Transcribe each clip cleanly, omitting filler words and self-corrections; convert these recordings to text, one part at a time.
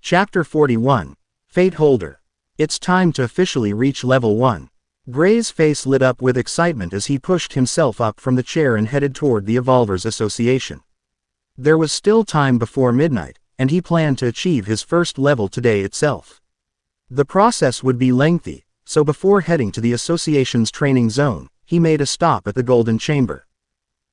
Chapter 41. Fate Holder. It's time to officially reach level 1. Gray's face lit up with excitement as he pushed himself up from the chair and headed toward the Evolvers Association. There was still time before midnight, and he planned to achieve his first level today itself. The process would be lengthy, so before heading to the association's training zone, he made a stop at the Golden Chamber.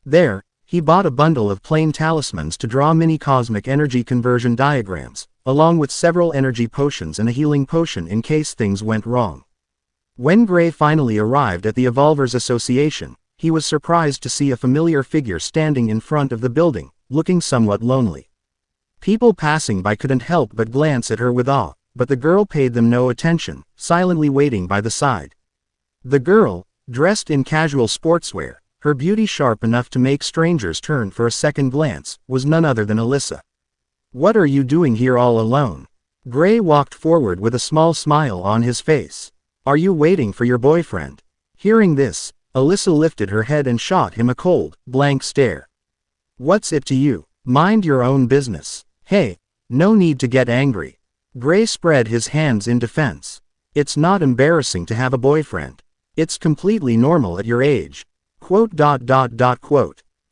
There, he bought a bundle of plain talismans to draw mini cosmic energy conversion diagrams, along with several energy potions and a healing potion in case things went wrong. When Gray finally arrived at the Evolvers Association, he was surprised to see a familiar figure standing in front of the building, looking somewhat lonely. People passing by couldn't help but glance at her with awe, but the girl paid them no attention, silently waiting by the side. The girl, dressed in casual sportswear, her beauty sharp enough to make strangers turn for a second glance, was none other than Alyssa. "What are you doing here all alone?" Gray walked forward with a small smile on his face. "Are you waiting for your boyfriend?" Hearing this, Alyssa lifted her head and shot him a cold, blank stare. "What's it to you? Mind your own business." "Hey, no need to get angry." Gray spread his hands in defense. "It's not embarrassing to have a boyfriend. It's completely normal at your age."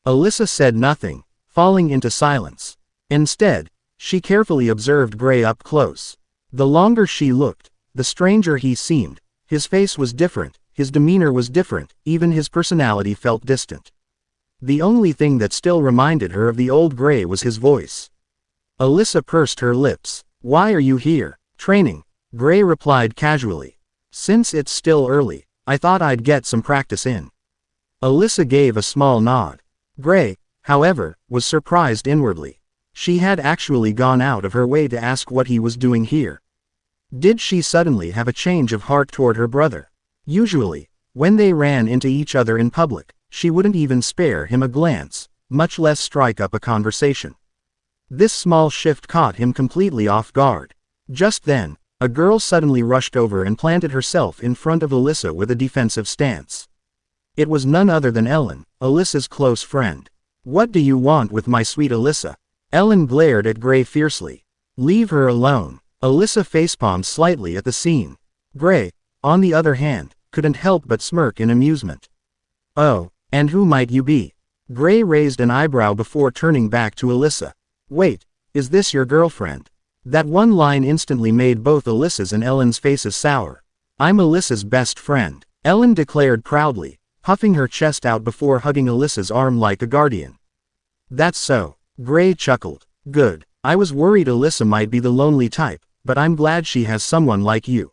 Alyssa said nothing, falling into silence. Instead, she carefully observed Gray up close. The longer she looked, the stranger he seemed. His face was different, his demeanor was different, even his personality felt distant. The only thing that still reminded her of the old Gray was his voice. Alyssa pursed her lips. "Why are you here?" "Training," Gray replied casually. "Since it's still early, I thought I'd get some practice in." Alyssa gave a small nod. Gray, however, was surprised inwardly. She had actually gone out of her way to ask what he was doing here. Did she suddenly have a change of heart toward her brother? Usually, when they ran into each other in public, she wouldn't even spare him a glance, much less strike up a conversation. This small shift caught him completely off guard. Just then, a girl suddenly rushed over and planted herself in front of Alyssa with a defensive stance. It was none other than Ellen, Alyssa's close friend. "What do you want with my sweet Alyssa?" Ellen glared at Gray fiercely. "Leave her alone." Alyssa facepalmed slightly at the scene. Gray, on the other hand, couldn't help but smirk in amusement. "Oh, and who might you be?" Gray raised an eyebrow before turning back to Alyssa. "Wait, is this your girlfriend?" That one line instantly made both Alyssa's and Ellen's faces sour. "I'm Alyssa's best friend," Ellen declared proudly, puffing her chest out before hugging Alyssa's arm like a guardian. "That's so," Gray chuckled. "Good. I was worried Alyssa might be the lonely type, but I'm glad she has someone like you."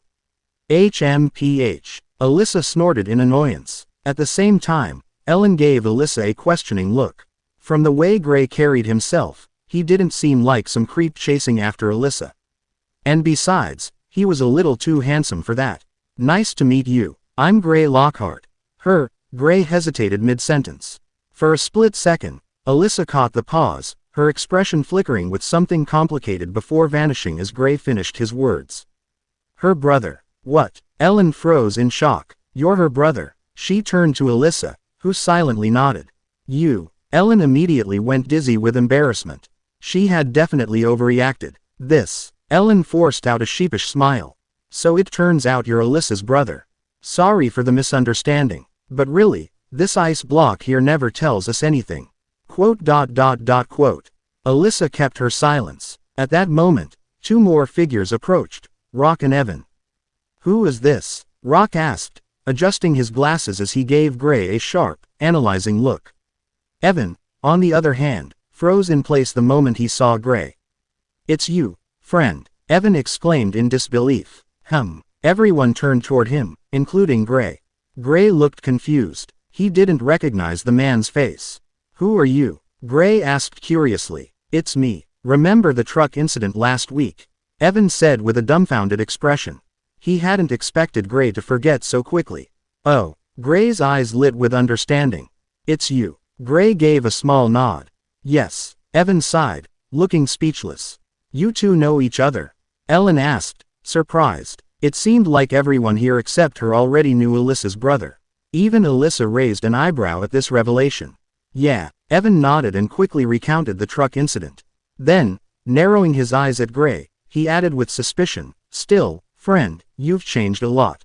HMPH. Alyssa snorted in annoyance. At the same time, Ellen gave Alyssa a questioning look. From the way Gray carried himself, he didn't seem like some creep chasing after Alyssa. And besides, he was a little too handsome for that. "Nice to meet you. I'm Gray Lockhart." Gray hesitated mid-sentence. For a split second, Alyssa caught the pause, her expression flickering with something complicated before vanishing as Gray finished his words. "Her brother." "What?" Ellen froze in shock. "You're her brother." She turned to Alyssa, who silently nodded. "You." Ellen immediately went dizzy with embarrassment. She had definitely overreacted. Ellen forced out a sheepish smile. "So it turns out you're Alyssa's brother. Sorry for the misunderstanding. But really, this ice block here never tells us anything." Alyssa kept her silence. At that moment, two more figures approached, Rock and Evan. "Who is this?" Rock asked, adjusting his glasses as he gave Gray a sharp, analyzing look. Evan, on the other hand, froze in place the moment he saw Gray. "It's you, friend," Evan exclaimed in disbelief. Everyone turned toward him, including Gray. Gray looked confused. He didn't recognize the man's face. "Who are you?" Gray asked curiously. "It's me. Remember the truck incident last week?" Evan said with a dumbfounded expression. He hadn't expected Gray to forget so quickly. "Oh." Gray's eyes lit with understanding. "It's you." Gray gave a small nod. "Yes." Evan sighed, looking speechless. "You two know each other?" Ellen asked, surprised. It seemed like everyone here except her already knew Alyssa's brother. Even Alyssa raised an eyebrow at this revelation. "Yeah." Evan nodded and quickly recounted the truck incident. Then, narrowing his eyes at Gray, he added with suspicion. Still, friend, you've changed a lot.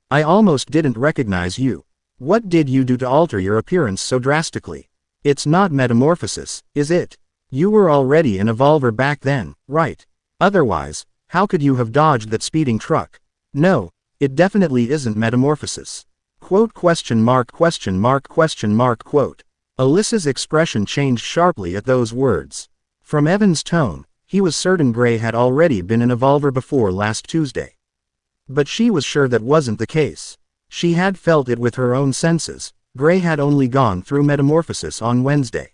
I almost didn't recognize you. What did you do to alter your appearance so drastically? It's not metamorphosis, is it? You were already an evolver back then, right? Otherwise, how could you have dodged that speeding truck? No, it definitely isn't metamorphosis. Quote question mark question mark question mark quote. Alyssa's expression changed sharply at those words. From Evan's tone, he was certain Gray had already been an evolver before last Tuesday. But she was sure that wasn't the case. She had felt it with her own senses. Gray had only gone through metamorphosis on Wednesday.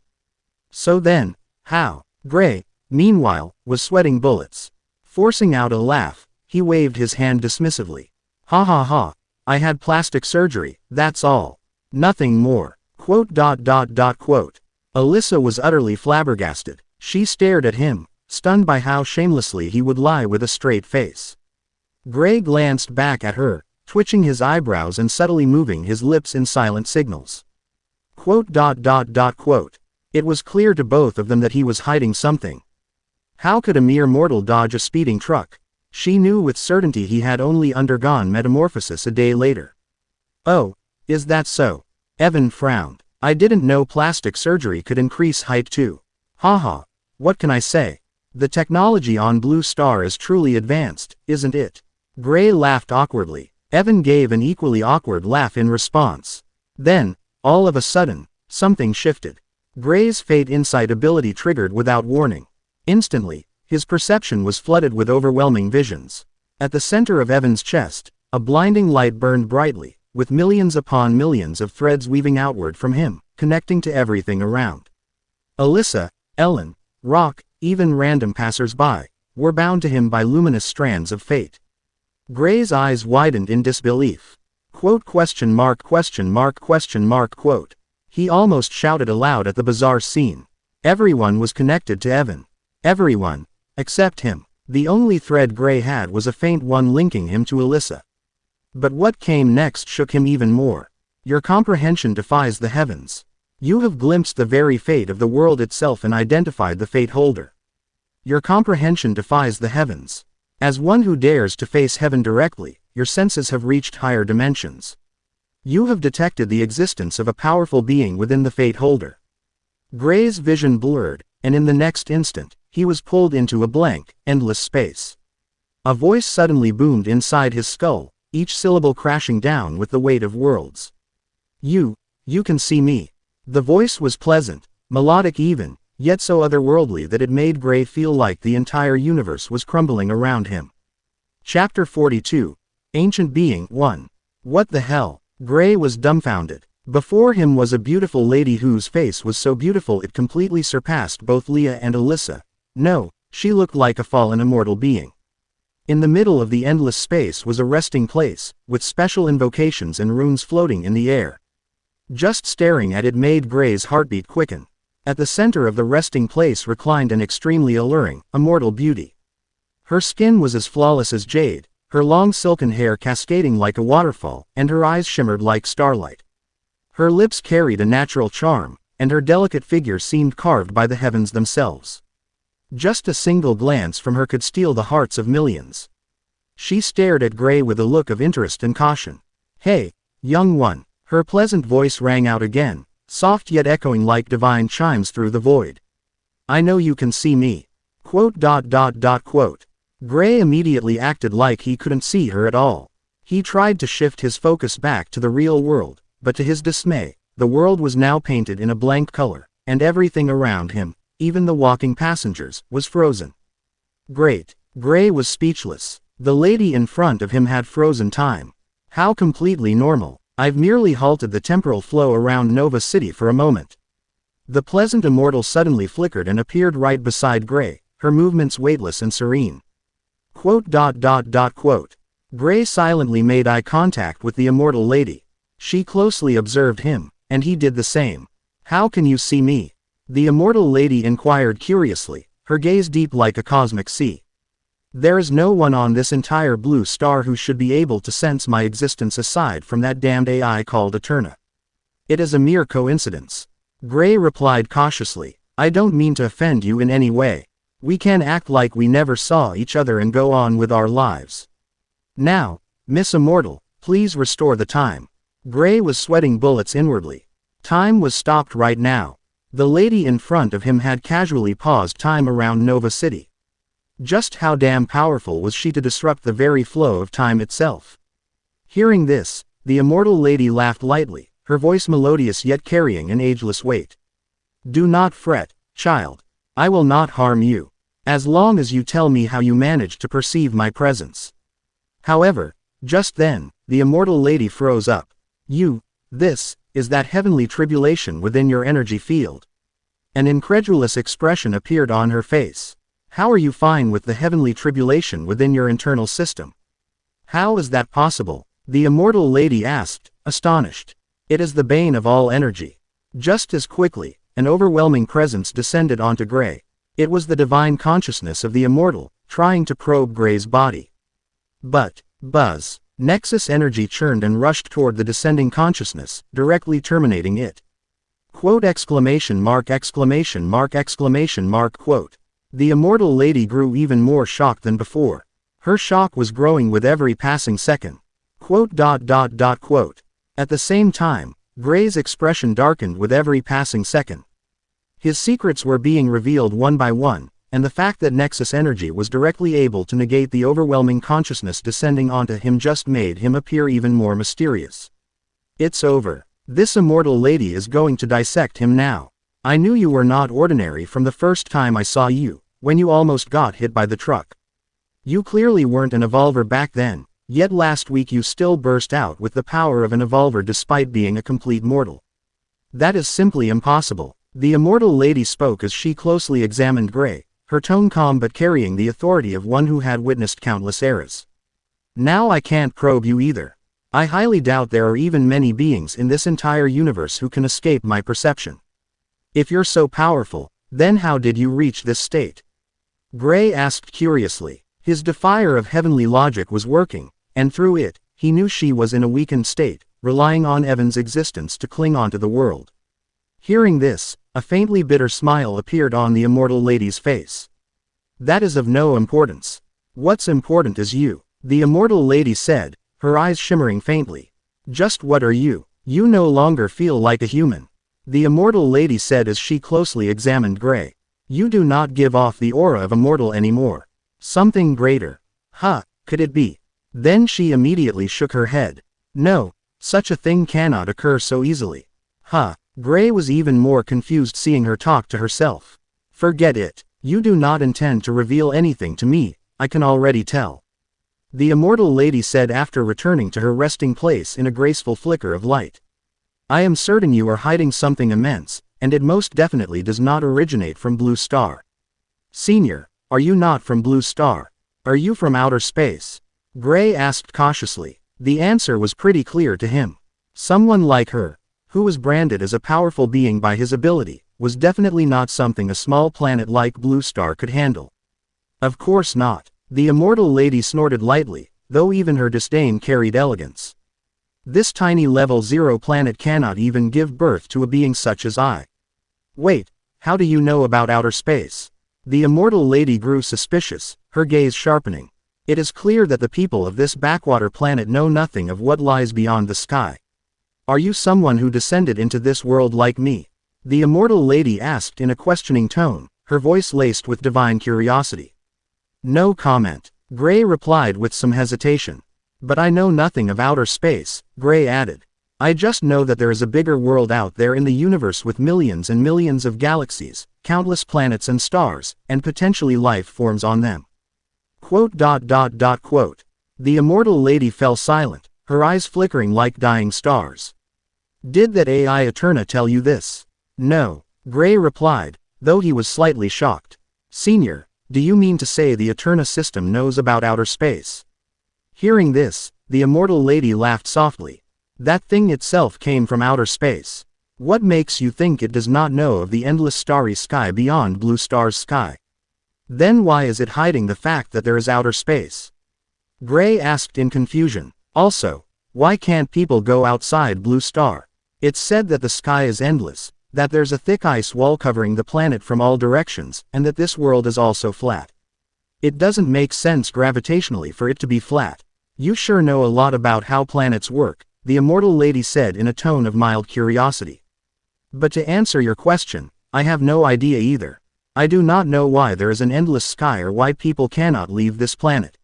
So then, how? Gray, meanwhile, was sweating bullets. Forcing out a laugh, he waved his hand dismissively. Ha ha ha. I had plastic surgery, that's all. Nothing more. Quote. Alyssa was utterly flabbergasted. She stared at him, stunned by how shamelessly he would lie with a straight face. Gray glanced back at her, twitching his eyebrows and subtly moving his lips in silent signals. Quote. It was clear to both of them that he was hiding something. How could a mere mortal dodge a speeding truck? She knew with certainty he had only undergone metamorphosis a day later. Oh, is that so? Evan frowned. I didn't know plastic surgery could increase height too. Haha, what can I say? The technology on Blue Star is truly advanced, isn't it? Gray laughed awkwardly. Evan gave an equally awkward laugh in response. Then, all of a sudden, something shifted. Gray's Fate Insight ability triggered without warning. Instantly, his perception was flooded with overwhelming visions. At the center of Evan's chest, a blinding light burned brightly, with millions upon millions of threads weaving outward from him, connecting to everything around. Alyssa, Ellen, Rock, even random passers-by, were bound to him by luminous strands of fate. Gray's eyes widened in disbelief. Quote question mark question mark question mark quote. He almost shouted aloud at the bizarre scene. Everyone was connected to Evan. Everyone, except him. The only thread Gray had was a faint one linking him to Alyssa. But what came next shook him even more. Your comprehension defies the heavens. You have glimpsed the very fate of the world itself and identified the fate holder. Your comprehension defies the heavens. As one who dares to face heaven directly, your senses have reached higher dimensions. You have detected the existence of a powerful being within the fate holder. Gray's vision blurred, and in the next instant, he was pulled into a blank, endless space. A voice suddenly boomed inside his skull, each syllable crashing down with the weight of worlds. You can see me. The voice was pleasant, melodic even, yet so otherworldly that it made Gray feel like the entire universe was crumbling around him. Chapter 42. Ancient Being 1. What the hell? Gray was dumbfounded. Before him was a beautiful lady whose face was so beautiful it completely surpassed both Leah and Alyssa. No, she looked like a fallen immortal being. In the middle of the endless space was a resting place, with special invocations and runes floating in the air. Just staring at it made Gray's heartbeat quicken. At the center of the resting place reclined an extremely alluring, immortal beauty. Her skin was as flawless as jade, her long silken hair cascading like a waterfall, and her eyes shimmered like starlight. Her lips carried a natural charm, and her delicate figure seemed carved by the heavens themselves. Just a single glance from her could steal the hearts of millions. She stared at Gray with a look of interest and caution. Hey, young one. Her pleasant voice rang out again, soft yet echoing like divine chimes through the void. I know you can see me. Quote. Gray immediately acted like he couldn't see her at all. He tried to shift his focus back to the real world, but to his dismay, the world was now painted in a blank color, and everything around him, even the walking passengers, was frozen. Great. Gray was speechless. The lady in front of him had frozen time. How completely normal. I've merely halted the temporal flow around Nova City for a moment. The pleasant immortal suddenly flickered and appeared right beside Gray, her movements weightless and serene. Quote. Gray silently made eye contact with the immortal lady. She closely observed him, and he did the same. How can you see me? The immortal lady inquired curiously, her gaze deep like a cosmic sea. There is no one on this entire blue star who should be able to sense my existence aside from that damned AI called Eterna. It is a mere coincidence. Gray replied cautiously. I don't mean to offend you in any way. We can act like we never saw each other and go on with our lives. Now, Miss Immortal, please restore the time. Gray was sweating bullets inwardly. Time was stopped right now. The lady in front of him had casually paused time around Nova City. Just how damn powerful was she to disrupt the very flow of time itself? Hearing this, the immortal lady laughed lightly, her voice melodious yet carrying an ageless weight. Do not fret, child. I will not harm you, as long as you tell me how you managed to perceive my presence. However, just then, the immortal lady froze up. This is that heavenly tribulation within your energy field. An incredulous expression appeared on her face. How are you fine with the heavenly tribulation within your internal system? How is that possible? The immortal lady asked, astonished. It is the bane of all energy. Just as quickly, an overwhelming presence descended onto Gray. It was the divine consciousness of the immortal, trying to probe Gray's body. But, buzz, Nexus energy churned and rushed toward the descending consciousness, directly terminating it. Quote exclamation mark exclamation mark exclamation mark quote. The immortal lady grew even more shocked than before. Her shock was growing with every passing second. Quote. At the same time, Gray's expression darkened with every passing second. His secrets were being revealed one by one, and the fact that Nexus energy was directly able to negate the overwhelming consciousness descending onto him just made him appear even more mysterious. It's over. This immortal lady is going to dissect him now. I knew you were not ordinary from the first time I saw you, when you almost got hit by the truck. You clearly weren't an evolver back then, yet last week you still burst out with the power of an evolver despite being a complete mortal. That is simply impossible. The immortal lady spoke as she closely examined Gray, her tone calm but carrying the authority of one who had witnessed countless eras. Now I can't probe you either. I highly doubt there are even many beings in this entire universe who can escape my perception. If you're so powerful, then how did you reach this state? Gray asked curiously. His defier of heavenly logic was working, and through it, he knew she was in a weakened state, relying on Evan's existence to cling onto the world. Hearing this, a faintly bitter smile appeared on the immortal lady's face. That is of no importance. What's important is you, the immortal lady said, her eyes shimmering faintly. Just what are you? You no longer feel like a human. The immortal lady said as she closely examined Gray. You do not give off the aura of a mortal anymore. Something greater. Could it be? Then she immediately shook her head. No, such a thing cannot occur so easily. Gray was even more confused seeing her talk to herself. Forget it. You do not intend to reveal anything to me, I can already tell. The immortal lady said after returning to her resting place in a graceful flicker of light. I am certain you are hiding something immense, and it most definitely does not originate from Blue Star. Senior, are you not from Blue Star? Are you from outer space? Gray asked cautiously. The answer was pretty clear to him. Someone like her, who was branded as a powerful being by his ability, was definitely not something a small planet like Blue Star could handle. Of course not. The immortal lady snorted lightly, though even her disdain carried elegance. This tiny level 0 planet cannot even give birth to a being such as I. Wait, how do you know about outer space? The immortal lady grew suspicious, her gaze sharpening. It is clear that the people of this backwater planet know nothing of what lies beyond the sky. Are you someone who descended into this world like me? The immortal lady asked in a questioning tone, her voice laced with divine curiosity. No comment. Gray replied with some hesitation. But I know nothing of outer space, Gray added. I just know that there is a bigger world out there in the universe with millions and millions of galaxies, countless planets and stars, and potentially life forms on them. Quote. The immortal lady fell silent, her eyes flickering like dying stars. Did that AI Eterna tell you this? No, Gray replied, though he was slightly shocked. Senior, do you mean to say the Eterna system knows about outer space? Hearing this, the immortal lady laughed softly. That thing itself came from outer space. What makes you think it does not know of the endless starry sky beyond Blue Star's sky? Then why is it hiding the fact that there is outer space? Gray asked in confusion. Also, why can't people go outside Blue Star? It's said that the sky is endless, That there's a thick ice wall covering the planet from all directions, and that this world is also flat. It doesn't make sense gravitationally for it to be flat. You sure know a lot about how planets work, the immortal lady said in a tone of mild curiosity. But to answer your question, I have no idea either. I do not know why there is an endless sky or why people cannot leave this planet.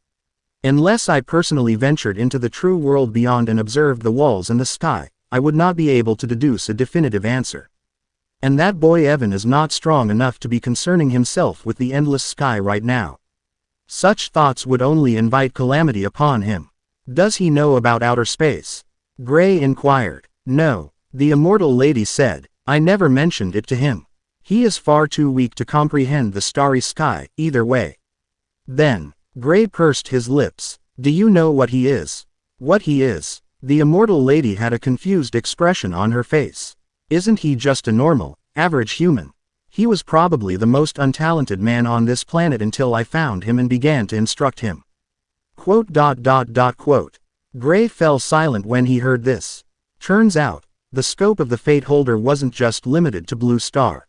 Unless I personally ventured into the true world beyond and observed the walls and the sky, I would not be able to deduce a definitive answer. And that boy Evan is not strong enough to be concerning himself with the endless sky right now. Such thoughts would only invite calamity upon him. Does he know about outer space? Gray inquired. No, the immortal lady said. I never mentioned it to him. He is far too weak to comprehend the starry sky, either way. Then, Gray pursed his lips. Do you know what he is? What he is? The immortal lady had a confused expression on her face. Isn't he just a normal, average human? He was probably the most untalented man on this planet until I found him and began to instruct him. Quote. Gray fell silent when he heard this. Turns out, the scope of the fate holder wasn't just limited to Blue Star.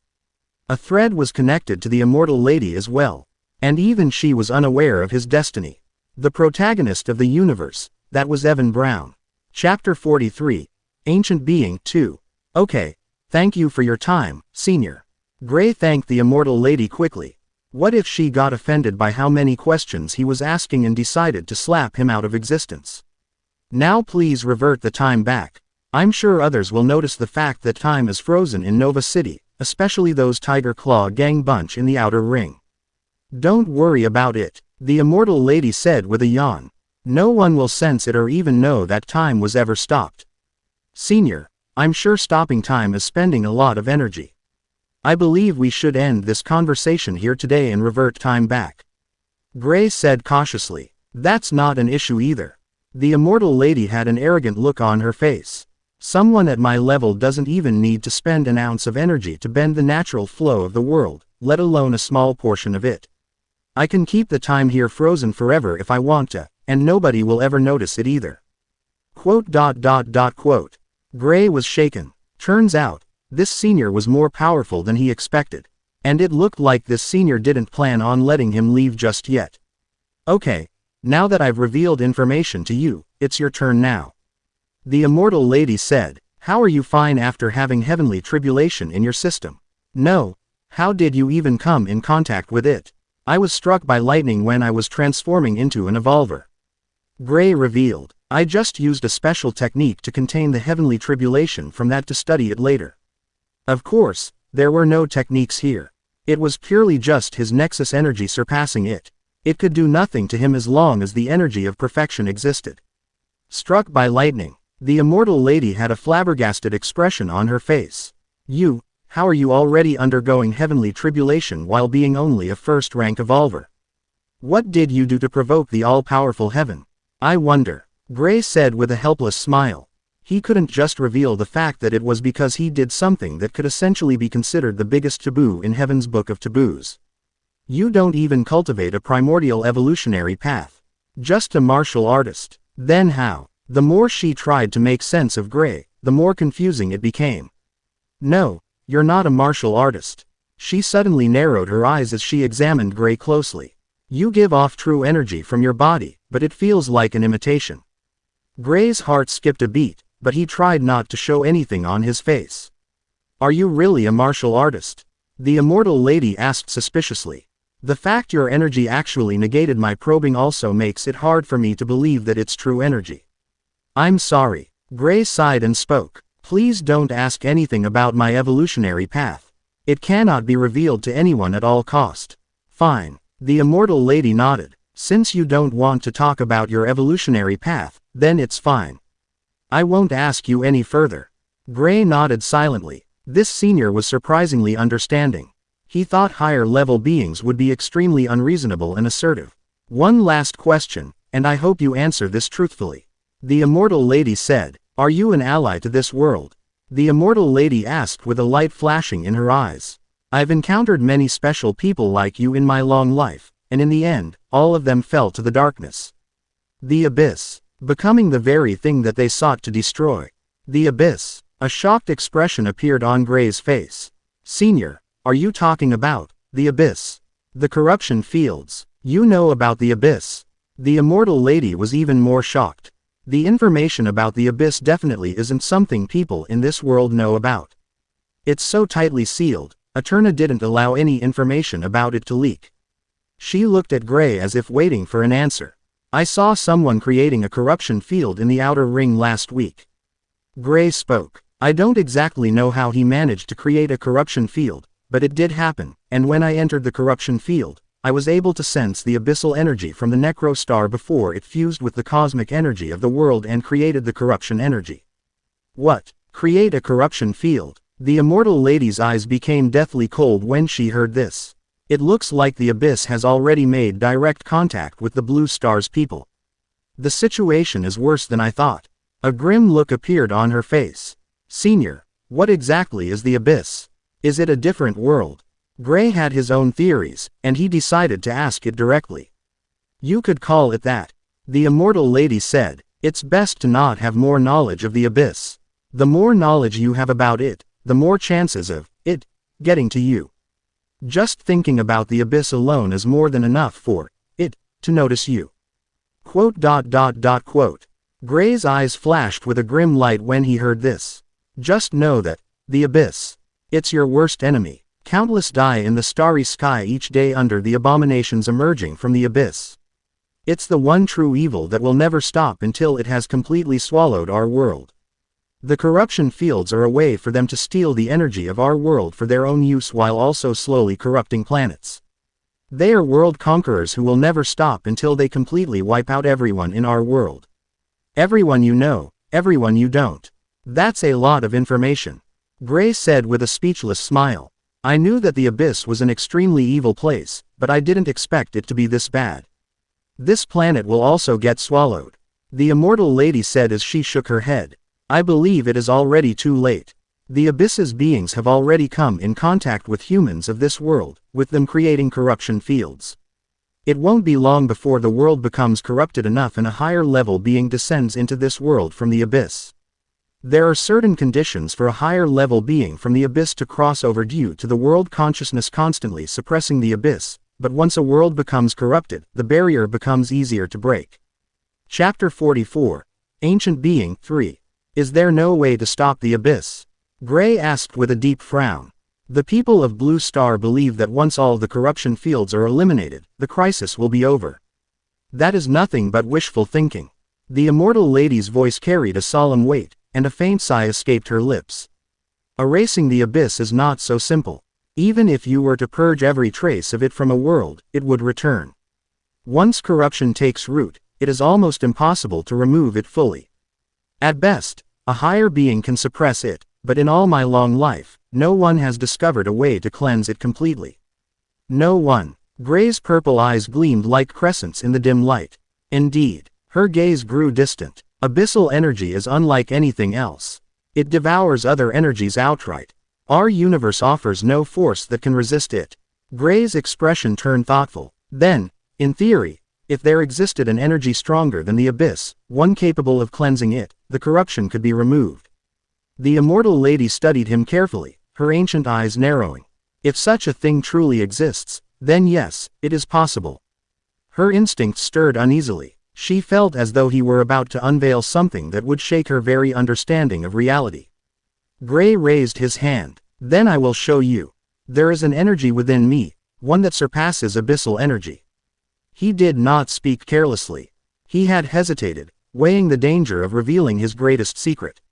A thread was connected to the immortal lady as well, and even she was unaware of his destiny. The protagonist of the universe, that was Evan Brown. Chapter 43, Ancient Being 2. Okay, thank you for your time, Senior. Gray thanked the immortal lady quickly. What if she got offended by how many questions he was asking and decided to slap him out of existence? Now please revert the time back. I'm sure others will notice the fact that time is frozen in Nova City, especially those Tiger Claw gang bunch in the outer ring. Don't worry about it, the immortal lady said with a yawn. No one will sense it or even know that time was ever stopped. Senior, I'm sure stopping time is spending a lot of energy. I believe we should end this conversation here today and revert time back. Gray said cautiously. That's not an issue either. The immortal lady had an arrogant look on her face. Someone at my level doesn't even need to spend an ounce of energy to bend the natural flow of the world, let alone a small portion of it. I can keep the time here frozen forever if I want to, and nobody will ever notice it either. Quote. Gray was shaken. Turns out, this senior was more powerful than he expected. And it looked like this senior didn't plan on letting him leave just yet. Okay, now that I've revealed information to you, it's your turn now. The immortal lady said, how are you fine after having heavenly tribulation in your system? No, how did you even come in contact with it? I was struck by lightning when I was transforming into an evolver. Gray revealed, I just used a special technique to contain the heavenly tribulation from that to study it later. Of course, there were no techniques here. It was purely just his Nexus energy surpassing it. It could do nothing to him as long as the energy of perfection existed. Struck by lightning, the immortal lady had a flabbergasted expression on her face. How are you already undergoing heavenly tribulation while being only a first-rank evolver? What did you do to provoke the all-powerful heaven? I wonder, Gray said with a helpless smile. He couldn't just reveal the fact that it was because he did something that could essentially be considered the biggest taboo in Heaven's Book of Taboos. You don't even cultivate a primordial evolutionary path. Just a martial artist. Then how? The more she tried to make sense of Gray, the more confusing it became. No, you're not a martial artist. She suddenly narrowed her eyes as she examined Gray closely. You give off true energy from your body, but it feels like an imitation. Gray's heart skipped a beat, but he tried not to show anything on his face. Are you really a martial artist? The immortal lady asked suspiciously. The fact your energy actually negated my probing also makes it hard for me to believe that it's true energy. I'm sorry. Gray sighed and spoke. Please don't ask anything about my evolutionary path. It cannot be revealed to anyone at all cost. Fine. The immortal lady nodded. Since you don't want to talk about your evolutionary path, then it's fine. I won't ask you any further. Gray nodded silently. This senior was surprisingly understanding. He thought higher-level beings would be extremely unreasonable and assertive. One last question, and I hope you answer this truthfully. The immortal lady said, are you an ally to this world? The immortal lady asked with a light flashing in her eyes. I've encountered many special people like you in my long life, and in the end, all of them fell to the darkness. The abyss. Becoming the very thing that they sought to destroy. The abyss. A shocked expression appeared on Gray's face. Senior, are you talking about the abyss? The corruption fields. You know about the abyss? The immortal lady was even more shocked. The information about the abyss definitely isn't something people in this world know about. It's so tightly sealed, Eterna didn't allow any information about it to leak. She looked at Gray as if waiting for an answer. I saw someone creating a corruption field in the outer ring last week. Gray spoke. I don't exactly know how he managed to create a corruption field, but it did happen, and when I entered the corruption field, I was able to sense the abyssal energy from the Necro Star before it fused with the cosmic energy of the world and created the corruption energy. What? Create a corruption field? The immortal lady's eyes became deathly cold when she heard this. It looks like the abyss has already made direct contact with the Blue Star's people. The situation is worse than I thought. A grim look appeared on her face. Senior, what exactly is the abyss? Is it a different world? Gray had his own theories, and he decided to ask it directly. You could call it that. The immortal lady said, it's best to not have more knowledge of the abyss. The more knowledge you have about it, the more chances of it getting to you. Just thinking about the abyss alone is more than enough for it to notice you. Quote. Gray's eyes flashed with a grim light when he heard this. Just know that the abyss, it's your worst enemy. Countless die in the starry sky each day under the abominations emerging from the abyss. It's the one true evil that will never stop until it has completely swallowed our world. The corruption fields are a way for them to steal the energy of our world for their own use while also slowly corrupting planets. They are world conquerors who will never stop until they completely wipe out everyone in our world. Everyone you know, everyone you don't. That's a lot of information. Gray said with a speechless smile. I knew that the abyss was an extremely evil place, but I didn't expect it to be this bad. This planet will also get swallowed. The immortal lady said as she shook her head. I believe it is already too late. The abyss's beings have already come in contact with humans of this world, with them creating corruption fields. It won't be long before the world becomes corrupted enough and a higher level being descends into this world from the abyss. There are certain conditions for a higher level being from the abyss to cross over due to the world consciousness constantly suppressing the abyss, but once a world becomes corrupted, the barrier becomes easier to break. Chapter 44. Ancient Being 3. Is there no way to stop the abyss? Gray asked with a deep frown. The people of Blue Star believe that once all the corruption fields are eliminated, the crisis will be over. That is nothing but wishful thinking. The immortal lady's voice carried a solemn weight, and a faint sigh escaped her lips. Erasing the abyss is not so simple. Even if you were to purge every trace of it from a world, it would return. Once corruption takes root, it is almost impossible to remove it fully. At best, a higher being can suppress it, but in all my long life, no one has discovered a way to cleanse it completely. No one. Gray's purple eyes gleamed like crescents in the dim light. Indeed, her gaze grew distant. Abyssal energy is unlike anything else. It devours other energies outright. Our universe offers no force that can resist it. Gray's expression turned thoughtful. Then, in theory, if there existed an energy stronger than the abyss, one capable of cleansing it, the corruption could be removed. The immortal lady studied him carefully, her ancient eyes narrowing. If such a thing truly exists, then yes, it is possible. Her instincts stirred uneasily. She felt as though he were about to unveil something that would shake her very understanding of reality. Gray raised his hand. Then I will show you. There is an energy within me, one that surpasses abyssal energy. He did not speak carelessly. He had hesitated, weighing the danger of revealing his greatest secret.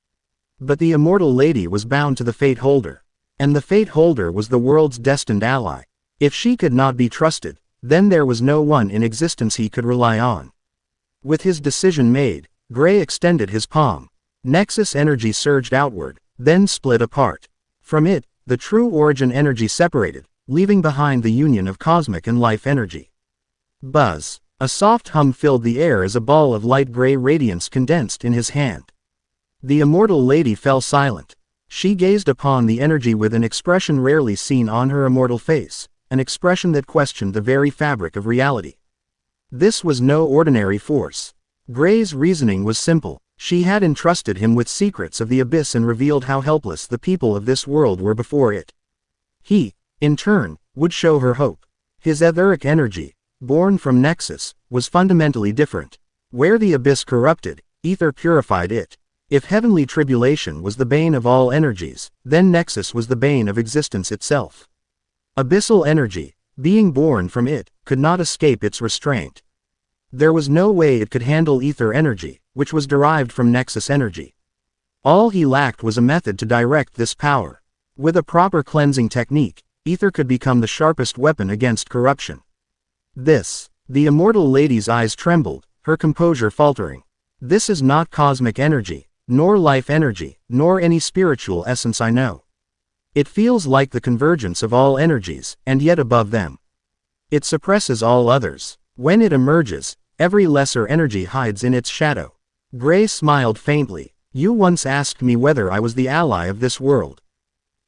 But the immortal lady was bound to the fate holder. And the fate holder was the world's destined ally. If she could not be trusted, then there was no one in existence he could rely on. With his decision made, Gray extended his palm. Nexus energy surged outward, then split apart. From it, the true origin energy separated, leaving behind the union of cosmic and life energy. Buzz. A soft hum filled the air as a ball of light gray radiance condensed in his hand. The immortal lady fell silent. She gazed upon the energy with an expression rarely seen on her immortal face, an expression that questioned the very fabric of reality. This was no ordinary force. Gray's reasoning was simple. She had entrusted him with secrets of the abyss and revealed how helpless the people of this world were before it. He, in turn, would show her hope. His etheric energy, born from Nexus, was fundamentally different. Where the abyss corrupted, ether purified it. If heavenly tribulation was the bane of all energies, then Nexus was the bane of existence itself. Abyssal energy, being born from it, could not escape its restraint. There was no way it could handle ether energy, which was derived from Nexus energy. All he lacked was a method to direct this power. With a proper cleansing technique, ether could become the sharpest weapon against corruption. The immortal lady's eyes trembled, her composure faltering. This is not cosmic energy, nor life energy, nor any spiritual essence I know. It feels like the convergence of all energies, and yet above them. It suppresses all others. When it emerges, every lesser energy hides in its shadow. Gray smiled faintly. You once asked me whether I was the ally of this world.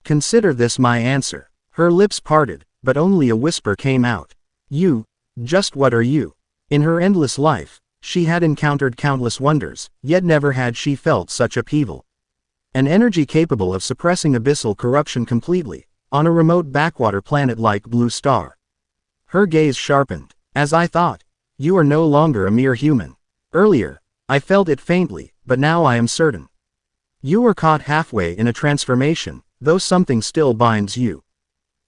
Consider this my answer. Her lips parted, but only a whisper came out. You, just what are you? In her endless life, she had encountered countless wonders, yet never had she felt such upheaval. An energy capable of suppressing abyssal corruption completely, on a remote backwater planet like Blue Star. Her gaze sharpened. As I thought, you are no longer a mere human. Earlier, I felt it faintly, but now I am certain. You were caught halfway in a transformation, though something still binds you.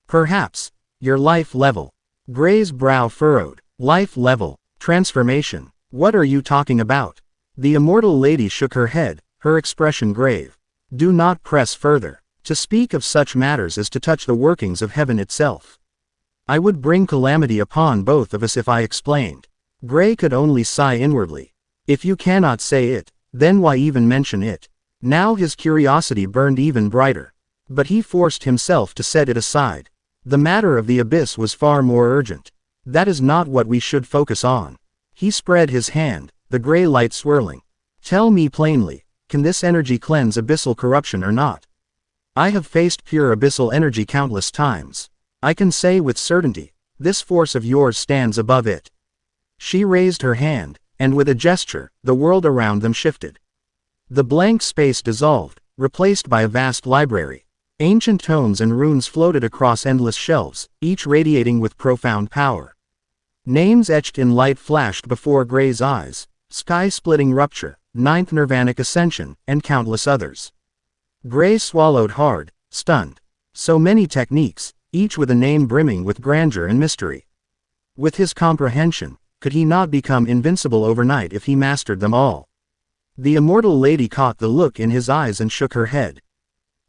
Perhaps, your life level. Gray's brow furrowed. Life level, transformation. What are you talking about? The immortal lady shook her head, her expression grave. Do not press further. To speak of such matters is to touch the workings of heaven itself. I would bring calamity upon both of us if I explained. Gray could only sigh inwardly. If you cannot say it, then why even mention it? Now his curiosity burned even brighter. But he forced himself to set it aside. The matter of the abyss was far more urgent. That is not what we should focus on. He spread his hand, the gray light swirling. Tell me plainly, can this energy cleanse abyssal corruption or not? I have faced pure abyssal energy countless times. I can say with certainty, this force of yours stands above it. She raised her hand, and with a gesture, the world around them shifted. The blank space dissolved, replaced by a vast library. Ancient tomes and runes floated across endless shelves, each radiating with profound power. Names etched in light flashed before Gray's eyes: Sky-Splitting Rupture, Ninth Nirvanic Ascension, and countless others. Gray swallowed hard, stunned. So many techniques, each with a name brimming with grandeur and mystery. With his comprehension, could he not become invincible overnight if he mastered them all? The immortal lady caught the look in his eyes and shook her head.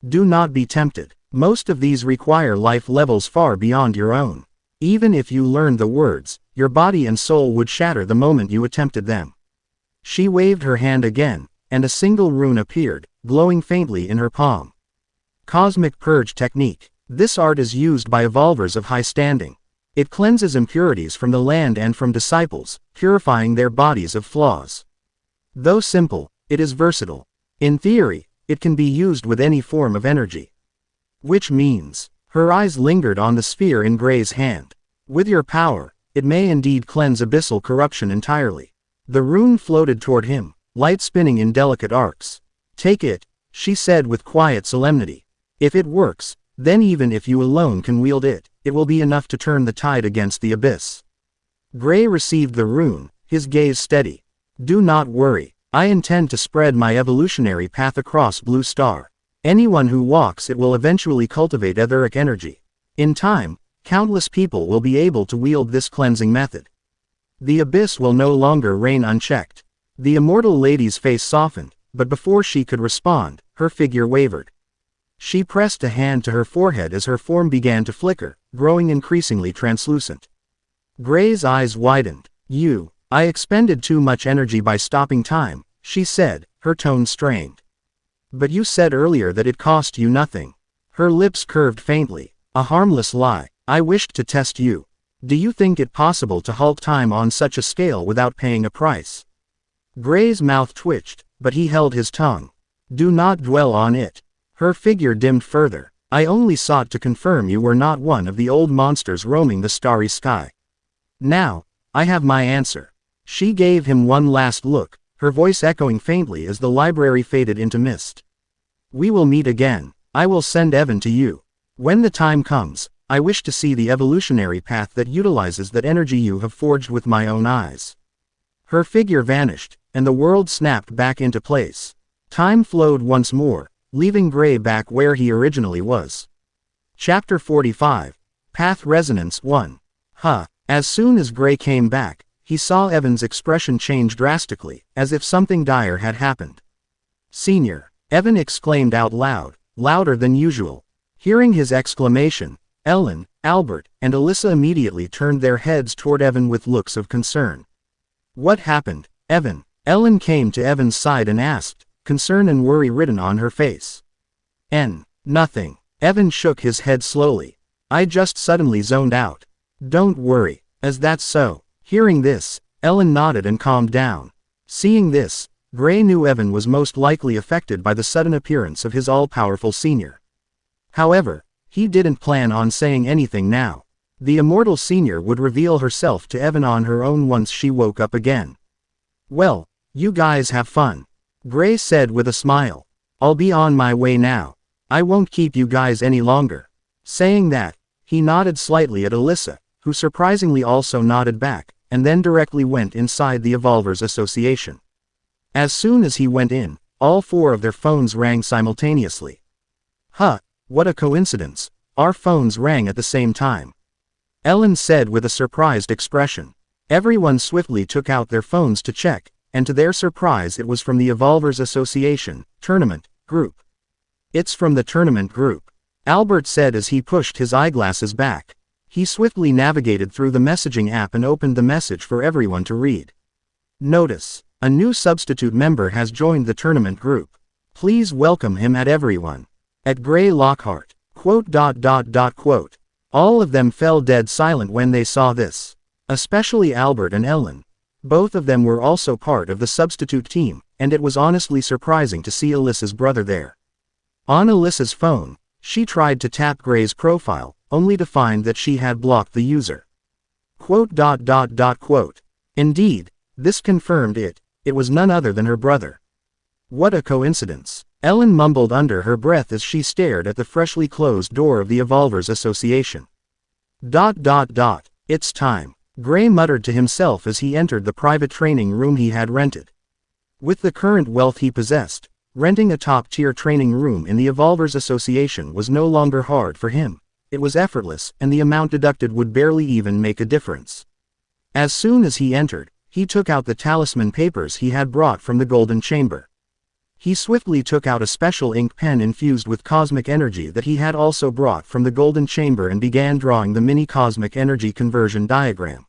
Do not be tempted. Most of these require life levels far beyond your own. Even if you learned the words, your body and soul would shatter the moment you attempted them. She waved her hand again, and a single rune appeared, glowing faintly in her palm. Cosmic Purge Technique. This art is used by evolvers of high standing. It cleanses impurities from the land and from disciples, purifying their bodies of flaws. Though simple, it is versatile. In theory, it can be used with any form of energy. Which means, her eyes lingered on the sphere in Gray's hand. With your power, it may indeed cleanse abyssal corruption entirely. The rune floated toward him, light spinning in delicate arcs. Take it, she said with quiet solemnity. If it works, then even if you alone can wield it, it will be enough to turn the tide against the abyss. Gray received the rune, his gaze steady. Do not worry. I intend to spread my evolutionary path across Blue Star. Anyone who walks it will eventually cultivate etheric energy. In time, countless people will be able to wield this cleansing method. The abyss will no longer reign unchecked. The immortal lady's face softened, but before she could respond, her figure wavered. She pressed a hand to her forehead as her form began to flicker, growing increasingly translucent. Gray's eyes widened. I expended too much energy by stopping time, she said, her tone strained. But you said earlier that it cost you nothing. Her lips curved faintly. A harmless lie. I wished to test you. Do you think it possible to halt time on such a scale without paying a price? Gray's mouth twitched, but he held his tongue. Do not dwell on it. Her figure dimmed further. I only sought to confirm you were not one of the old monsters roaming the starry sky. Now, I have my answer. She gave him one last look, her voice echoing faintly as the library faded into mist. "We will meet again. I will send Evan to you. When the time comes, I wish to see the evolutionary path that utilizes that energy you have forged with my own eyes." Her figure vanished, and the world snapped back into place. Time flowed once more, leaving Gray back where he originally was. Chapter 45. Path Resonance 1. As soon as Gray came back, he saw Evan's expression change drastically, as if something dire had happened. "Senior," Evan exclaimed out loud, louder than usual. Hearing his exclamation, Ellen, Albert, and Alyssa immediately turned their heads toward Evan with looks of concern. "What happened, Evan?" Ellen came to Evan's side and asked, concern and worry written on her face. Nothing." Evan shook his head slowly. "I just suddenly zoned out." "Don't worry, as that's so." Hearing this, Ellen nodded and calmed down. Seeing this, Gray knew Evan was most likely affected by the sudden appearance of his all-powerful senior. However, he didn't plan on saying anything now. The immortal senior would reveal herself to Evan on her own once she woke up again. "Well, you guys have fun," Gray said with a smile. "I'll be on my way now. I won't keep you guys any longer." Saying that, he nodded slightly at Alyssa, who surprisingly also nodded back, and then directly went inside the Evolvers Association. As soon as he went in, all four of their phones rang simultaneously. What a coincidence, our phones rang at the same time," Ellen said with a surprised expression. Everyone swiftly took out their phones to check, and to their surprise it was from the Evolvers Association Tournament Group. "It's from the Tournament Group," Albert said as he pushed his eyeglasses back. He swiftly navigated through the messaging app and opened the message for everyone to read. "Notice, a new substitute member has joined the Tournament Group. Please welcome him at everyone. At Gray Lockhart." All of them fell dead silent when they saw this. Especially Albert and Ellen. Both of them were also part of the substitute team, and it was honestly surprising to see Alyssa's brother there. On Alyssa's phone, she tried to tap Gray's profile, only to find that she had blocked the user. Indeed, this confirmed it was none other than her brother. "What a coincidence," Ellen mumbled under her breath as she stared at the freshly closed door of the Evolvers Association. "It's time," Gray muttered to himself as he entered the private training room he had rented. With the current wealth he possessed, renting a top-tier training room in the Evolvers Association was no longer hard for him. It was effortless, and the amount deducted would barely even make a difference. As soon as he entered, he took out the talisman papers he had brought from the Golden Chamber. He swiftly took out a special ink pen infused with cosmic energy that he had also brought from the Golden Chamber and began drawing the mini cosmic energy conversion diagram.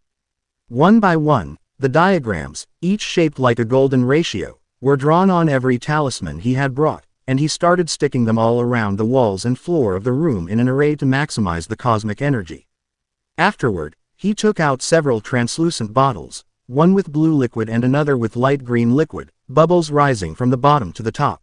One by one, the diagrams, each shaped like a golden ratio, were drawn on every talisman he had brought, and he started sticking them all around the walls and floor of the room in an array to maximize the cosmic energy. Afterward, he took out several translucent bottles, one with blue liquid and another with light green liquid, bubbles rising from the bottom to the top.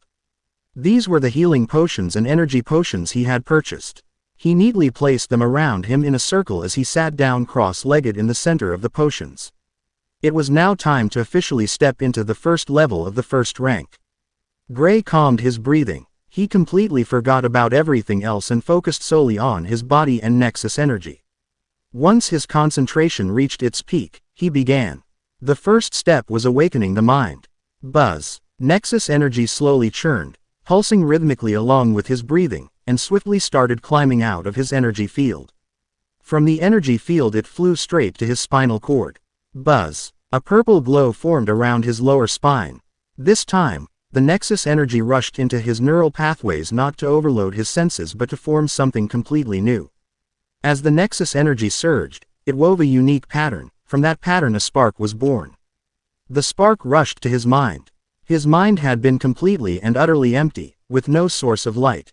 These were the healing potions and energy potions he had purchased. He neatly placed them around him in a circle as he sat down cross-legged in the center of the potions. It was now time to officially step into the first level of the first rank. Gray calmed his breathing. He completely forgot about everything else and focused solely on his body and Nexus energy. Once his concentration reached its peak, he began. The first step was awakening the mind. Buzz. Nexus energy slowly churned, pulsing rhythmically along with his breathing, and swiftly started climbing out of his energy field. From the energy field it flew straight to his spinal cord. Buzz. A purple glow formed around his lower spine. This time, the Nexus energy rushed into his neural pathways not to overload his senses but to form something completely new. As the Nexus energy surged, it wove a unique pattern. From that pattern a spark was born. The spark rushed to his mind. His mind had been completely and utterly empty, with no source of light.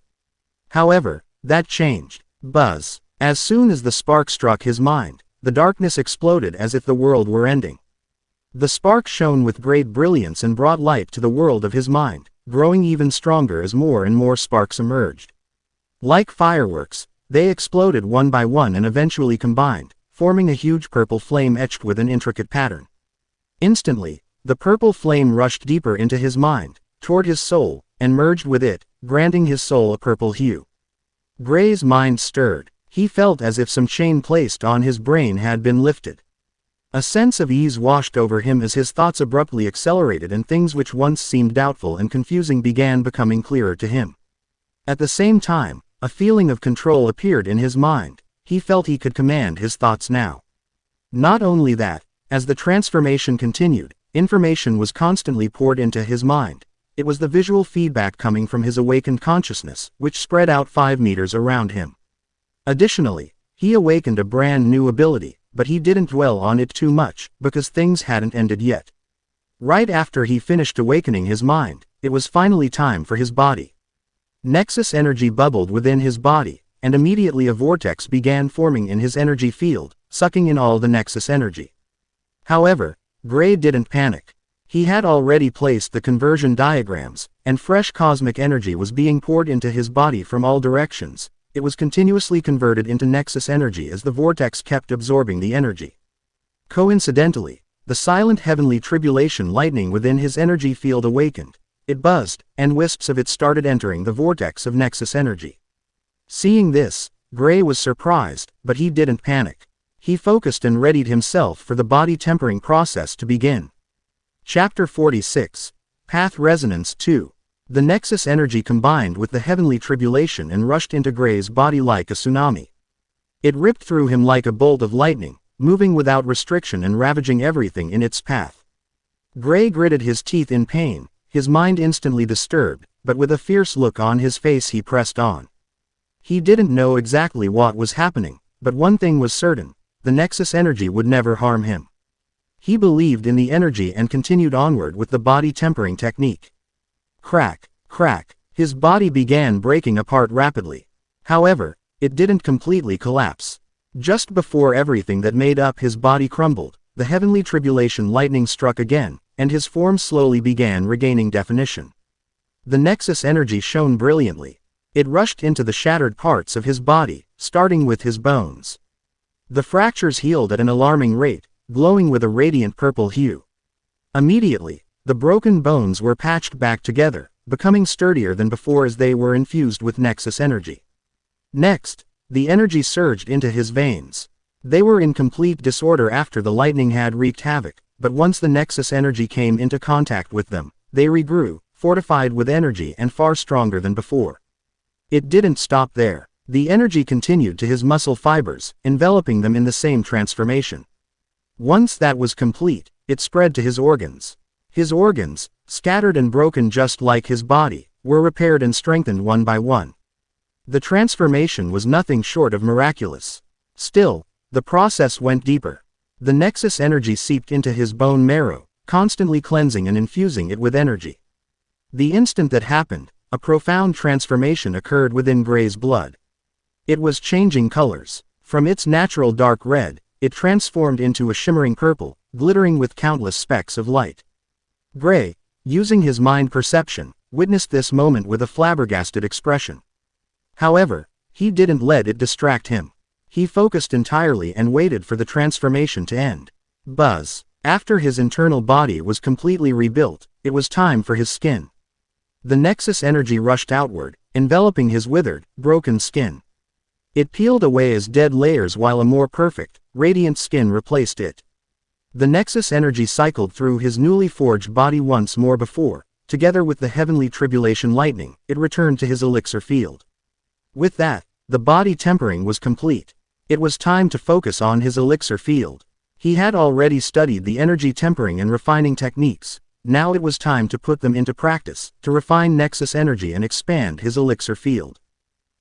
However, that changed. Buzz. As soon as the spark struck his mind, the darkness exploded as if the world were ending. The spark shone with great brilliance and brought light to the world of his mind, growing even stronger as more and more sparks emerged. Like fireworks, they exploded one by one and eventually combined, forming a huge purple flame etched with an intricate pattern. Instantly, The purple flame rushed deeper into his mind, toward his soul, and merged with it, granting his soul a purple hue. Gray's mind stirred. He felt as if some chain placed on his brain had been lifted. A sense of ease washed over him as his thoughts abruptly accelerated and things which once seemed doubtful and confusing began becoming clearer to him. At the same time, a feeling of control appeared in his mind. He felt he could command his thoughts now. Not only that, as the transformation continued, information was constantly poured into his mind. It was the visual feedback coming from his awakened consciousness, which spread out 5 meters around him. Additionally, he awakened a brand new ability, but he didn't dwell on it too much, because things hadn't ended yet. Right after he finished awakening his mind, it was finally time for his body. Nexus energy bubbled within his body, and immediately a vortex began forming in his energy field, sucking in all the Nexus energy. However, Gray didn't panic. He had already placed the conversion diagrams, and fresh cosmic energy was being poured into his body from all directions. It was continuously converted into Nexus energy as the vortex kept absorbing the energy. Coincidentally, the silent heavenly tribulation lightning within his energy field awakened. It buzzed, and wisps of it started entering the vortex of Nexus energy. Seeing this, Gray was surprised, but he didn't panic. He focused and readied himself for the body tempering process to begin. Chapter 46. Path Resonance 2. The Nexus energy combined with the heavenly tribulation and rushed into Gray's body like a tsunami. It ripped through him like a bolt of lightning, moving without restriction and ravaging everything in its path. Gray gritted his teeth in pain, his mind instantly disturbed, but with a fierce look on his face he pressed on. He didn't know exactly what was happening, but one thing was certain: the Nexus energy would never harm him. He believed in the energy and continued onward with the body tempering technique. Crack, crack, his body began breaking apart rapidly. However, it didn't completely collapse. Just before everything that made up his body crumbled, the heavenly tribulation lightning struck again, and his form slowly began regaining definition. The Nexus energy shone brilliantly. It rushed into the shattered parts of his body, starting with his bones. The fractures healed at an alarming rate, glowing with a radiant purple hue. Immediately, the broken bones were patched back together, becoming sturdier than before as they were infused with Nexus energy. Next, the energy surged into his veins. They were in complete disorder after the lightning had wreaked havoc, but once the Nexus energy came into contact with them, they regrew, fortified with energy and far stronger than before. It didn't stop there. The energy continued to his muscle fibers, enveloping them in the same transformation. Once that was complete, it spread to his organs. His organs, scattered and broken just like his body, were repaired and strengthened one by one. The transformation was nothing short of miraculous. Still, the process went deeper. The Nexus energy seeped into his bone marrow, constantly cleansing and infusing it with energy. The instant that happened, a profound transformation occurred within Gray's blood. It was changing colors. From its natural dark red, it transformed into a shimmering purple, glittering with countless specks of light. Gray, using his mind perception, witnessed this moment with a flabbergasted expression. However, he didn't let it distract him. He focused entirely and waited for the transformation to end. Buzz. After his internal body was completely rebuilt, it was time for his skin. The Nexus energy rushed outward, enveloping his withered, broken skin. It peeled away as dead layers while a more perfect, radiant skin replaced it. The Nexus energy cycled through his newly forged body once more before, together with the heavenly tribulation lightning, it returned to his elixir field. With that, the body tempering was complete. It was time to focus on his elixir field. He had already studied the energy tempering and refining techniques. Now it was time to put them into practice, to refine Nexus energy and expand his elixir field.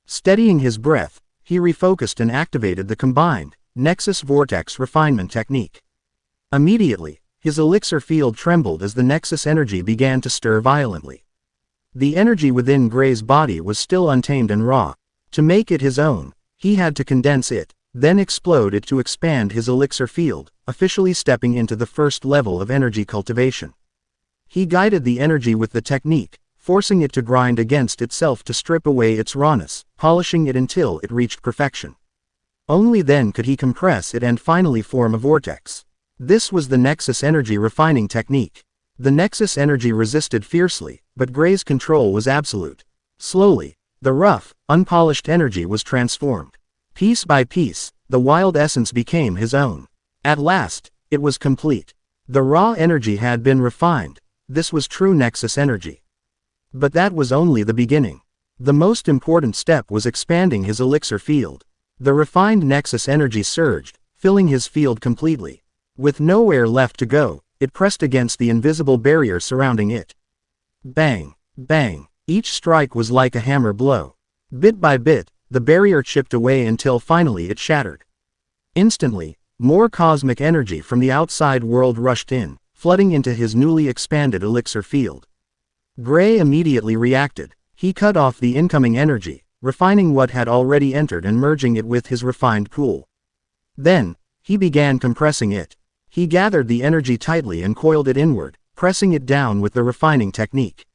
Steadying his breath, he refocused and activated the combined Nexus Vortex refinement technique. Immediately, his elixir field trembled as the Nexus energy began to stir violently. The energy within Gray's body was still untamed and raw. To make it his own, he had to condense it, then explode it to expand his elixir field, officially stepping into the first level of energy cultivation. He guided the energy with the technique, forcing it to grind against itself to strip away its rawness, polishing it until it reached perfection. Only then could he compress it and finally form a vortex. This was the Nexus energy refining technique. The Nexus energy resisted fiercely, but Gray's control was absolute. Slowly, the rough, unpolished energy was transformed. Piece by piece, the wild essence became his own. At last, it was complete. The raw energy had been refined. This was true Nexus energy. But that was only the beginning. The most important step was expanding his elixir field. The refined Nexus energy surged, filling his field completely. With nowhere left to go, it pressed against the invisible barrier surrounding it. Bang, bang, each strike was like a hammer blow. Bit by bit, the barrier chipped away until finally it shattered. Instantly, more cosmic energy from the outside world rushed in, flooding into his newly expanded elixir field. Gray immediately reacted. He cut off the incoming energy, refining what had already entered and merging it with his refined pool. Then, he began compressing it. He gathered the energy tightly and coiled it inward, pressing it down with the refining technique.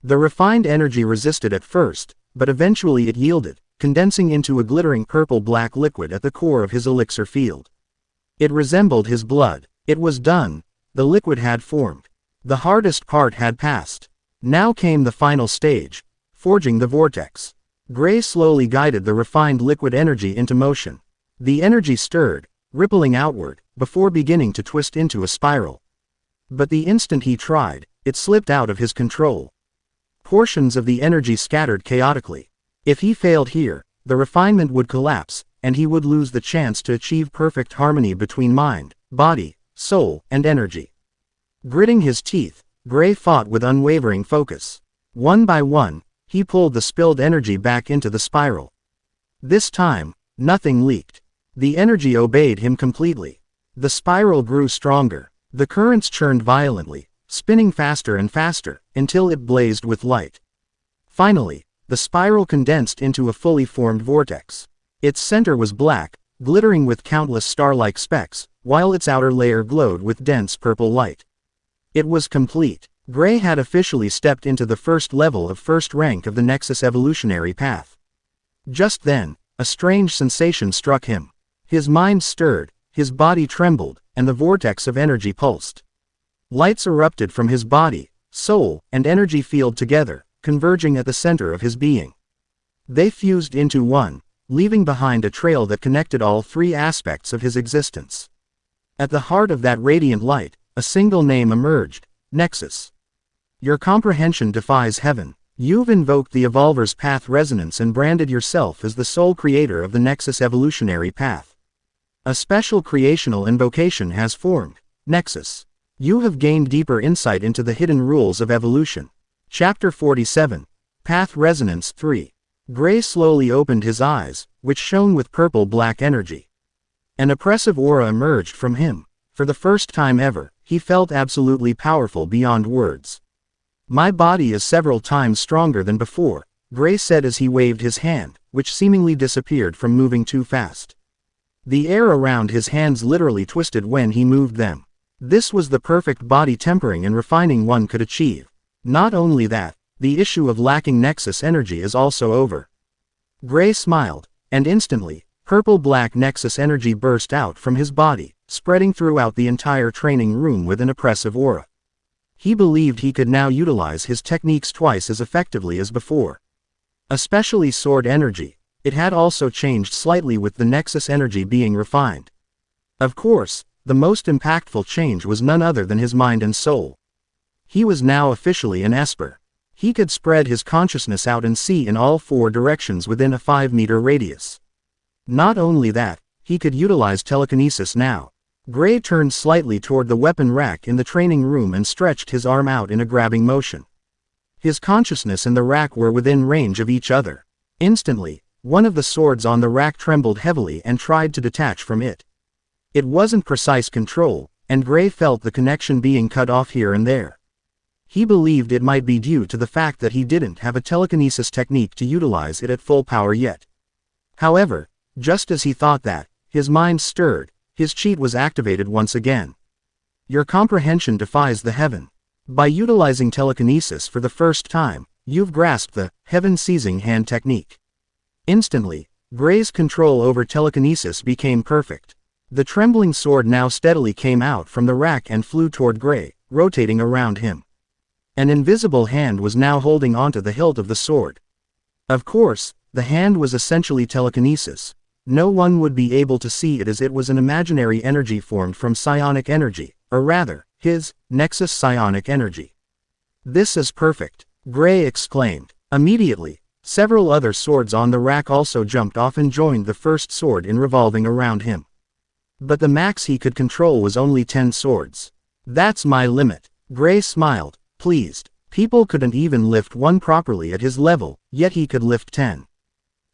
The refined energy resisted at first, but eventually it yielded, condensing into a glittering purple-black liquid at the core of his elixir field. It resembled his blood. It was done. The liquid had formed. The hardest part had passed. Now came the final stage, forging the vortex. Gray slowly guided the refined liquid energy into motion. The energy stirred, rippling outward, before beginning to twist into a spiral. But the instant he tried, it slipped out of his control. Portions of the energy scattered chaotically. If he failed here, the refinement would collapse, and he would lose the chance to achieve perfect harmony between mind, body, soul, and energy. Gritting his teeth, Gray fought with unwavering focus. One by one, he pulled the spilled energy back into the spiral. This time, nothing leaked. The energy obeyed him completely. The spiral grew stronger. The currents churned violently, spinning faster and faster, until it blazed with light. Finally, the spiral condensed into a fully formed vortex. Its center was black, glittering with countless star-like specks, while its outer layer glowed with dense purple light. It was complete. Gray had officially stepped into the first level of first rank of the Nexus evolutionary path. Just then, a strange sensation struck him. His mind stirred, his body trembled, and the vortex of energy pulsed. Lights erupted from his body, soul, and energy field together, converging at the center of his being. They fused into one, leaving behind a trail that connected all three aspects of his existence. At the heart of that radiant light, a single name emerged: Nexus. Your comprehension defies heaven. You've invoked the Evolver's Path resonance and branded yourself as the sole creator of the Nexus evolutionary path. A special creational invocation has formed, Nexus. You have gained deeper insight into the hidden rules of evolution. Chapter 47, Path Resonance 3. Gray slowly opened his eyes, which shone with purple-black energy. An oppressive aura emerged from him. For the first time ever, he felt absolutely powerful beyond words. My body is several times stronger than before, Gray said as he waved his hand, which seemingly disappeared from moving too fast. The air around his hands literally twisted when he moved them. This was the perfect body tempering and refining one could achieve. Not only that, the issue of lacking Nexus energy is also over. Gray smiled, and instantly, purple-black Nexus energy burst out from his body, spreading throughout the entire training room with an oppressive aura. He believed he could now utilize his techniques twice as effectively as before. Especially sword energy, it had also changed slightly with the Nexus energy being refined. Of course, the most impactful change was none other than his mind and soul. He was now officially an Esper. He could spread his consciousness out and see in all four directions within a 5-meter radius. Not only that, he could utilize telekinesis now. Gray turned slightly toward the weapon rack in the training room and stretched his arm out in a grabbing motion. His consciousness and the rack were within range of each other. Instantly, one of the swords on the rack trembled heavily and tried to detach from it. It wasn't precise control, and Gray felt the connection being cut off here and there. He believed it might be due to the fact that he didn't have a telekinesis technique to utilize it at full power yet. However, just as he thought that, his mind stirred, his cheat was activated once again. Your comprehension defies the heaven. By utilizing telekinesis for the first time, you've grasped the heaven-seizing hand technique. Instantly, Gray's control over telekinesis became perfect. The trembling sword now steadily came out from the rack and flew toward Gray, rotating around him. An invisible hand was now holding onto the hilt of the sword. Of course, the hand was essentially telekinesis. No one would be able to see it as it was an imaginary energy formed from psionic energy, or rather, his Nexus psionic energy. This is perfect, Gray exclaimed. Immediately, several other swords on the rack also jumped off and joined the first sword in revolving around him. But the max he could control was only 10 swords. That's my limit. Gray smiled, pleased. People couldn't even lift one properly at his level, yet he could lift 10.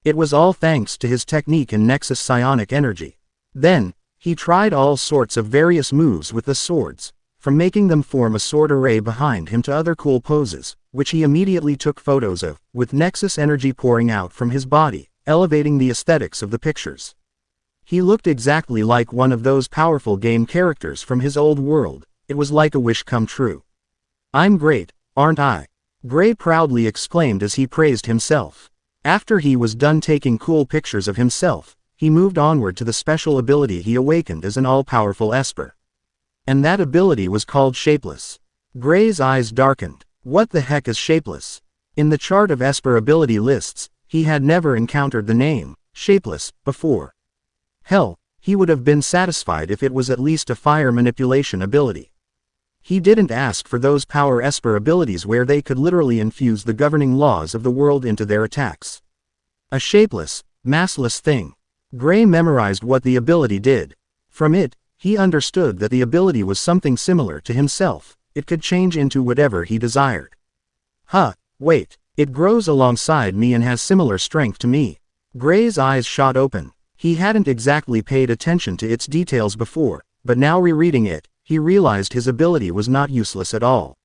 It was all thanks to his technique in Nexus psionic energy. Then, he tried all sorts of various moves with the swords, from making them form a sword array behind him to other cool poses, which he immediately took photos of, with Nexus energy pouring out from his body, elevating the aesthetics of the pictures. He looked exactly like one of those powerful game characters from his old world. It was like a wish come true. I'm great, aren't I? Gray proudly exclaimed as he praised himself. After he was done taking cool pictures of himself, he moved onward to the special ability he awakened as an all-powerful Esper. And that ability was called Shapeless. Gray's eyes darkened. What the heck is Shapeless? In the chart of Esper ability lists, he had never encountered the name, Shapeless, before. Hell, he would have been satisfied if it was at least a fire manipulation ability. He didn't ask for those power Esper abilities where they could literally infuse the governing laws of the world into their attacks. A shapeless, massless thing. Gray memorized what the ability did. From it, he understood that the ability was something similar to himself. It could change into whatever he desired. Wait, it grows alongside me and has similar strength to me. Gray's eyes shot open. He hadn't exactly paid attention to its details before, but now rereading it, he realized his ability was not useless at all.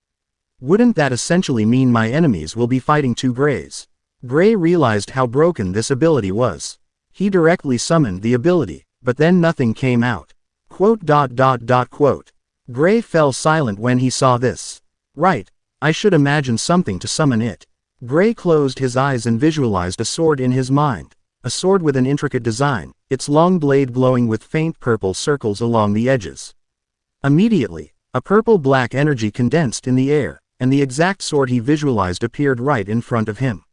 Wouldn't that essentially mean my enemies will be fighting two Grays? Gray realized how broken this ability was. He directly summoned the ability, but then nothing came out. Quote. Gray fell silent when he saw this. Right, I should imagine something to summon it. Gray closed his eyes and visualized a sword in his mind. A sword with an intricate design, its long blade glowing with faint purple circles along the edges. Immediately, a purple-black energy condensed in the air, and the exact sword he visualized appeared right in front of him.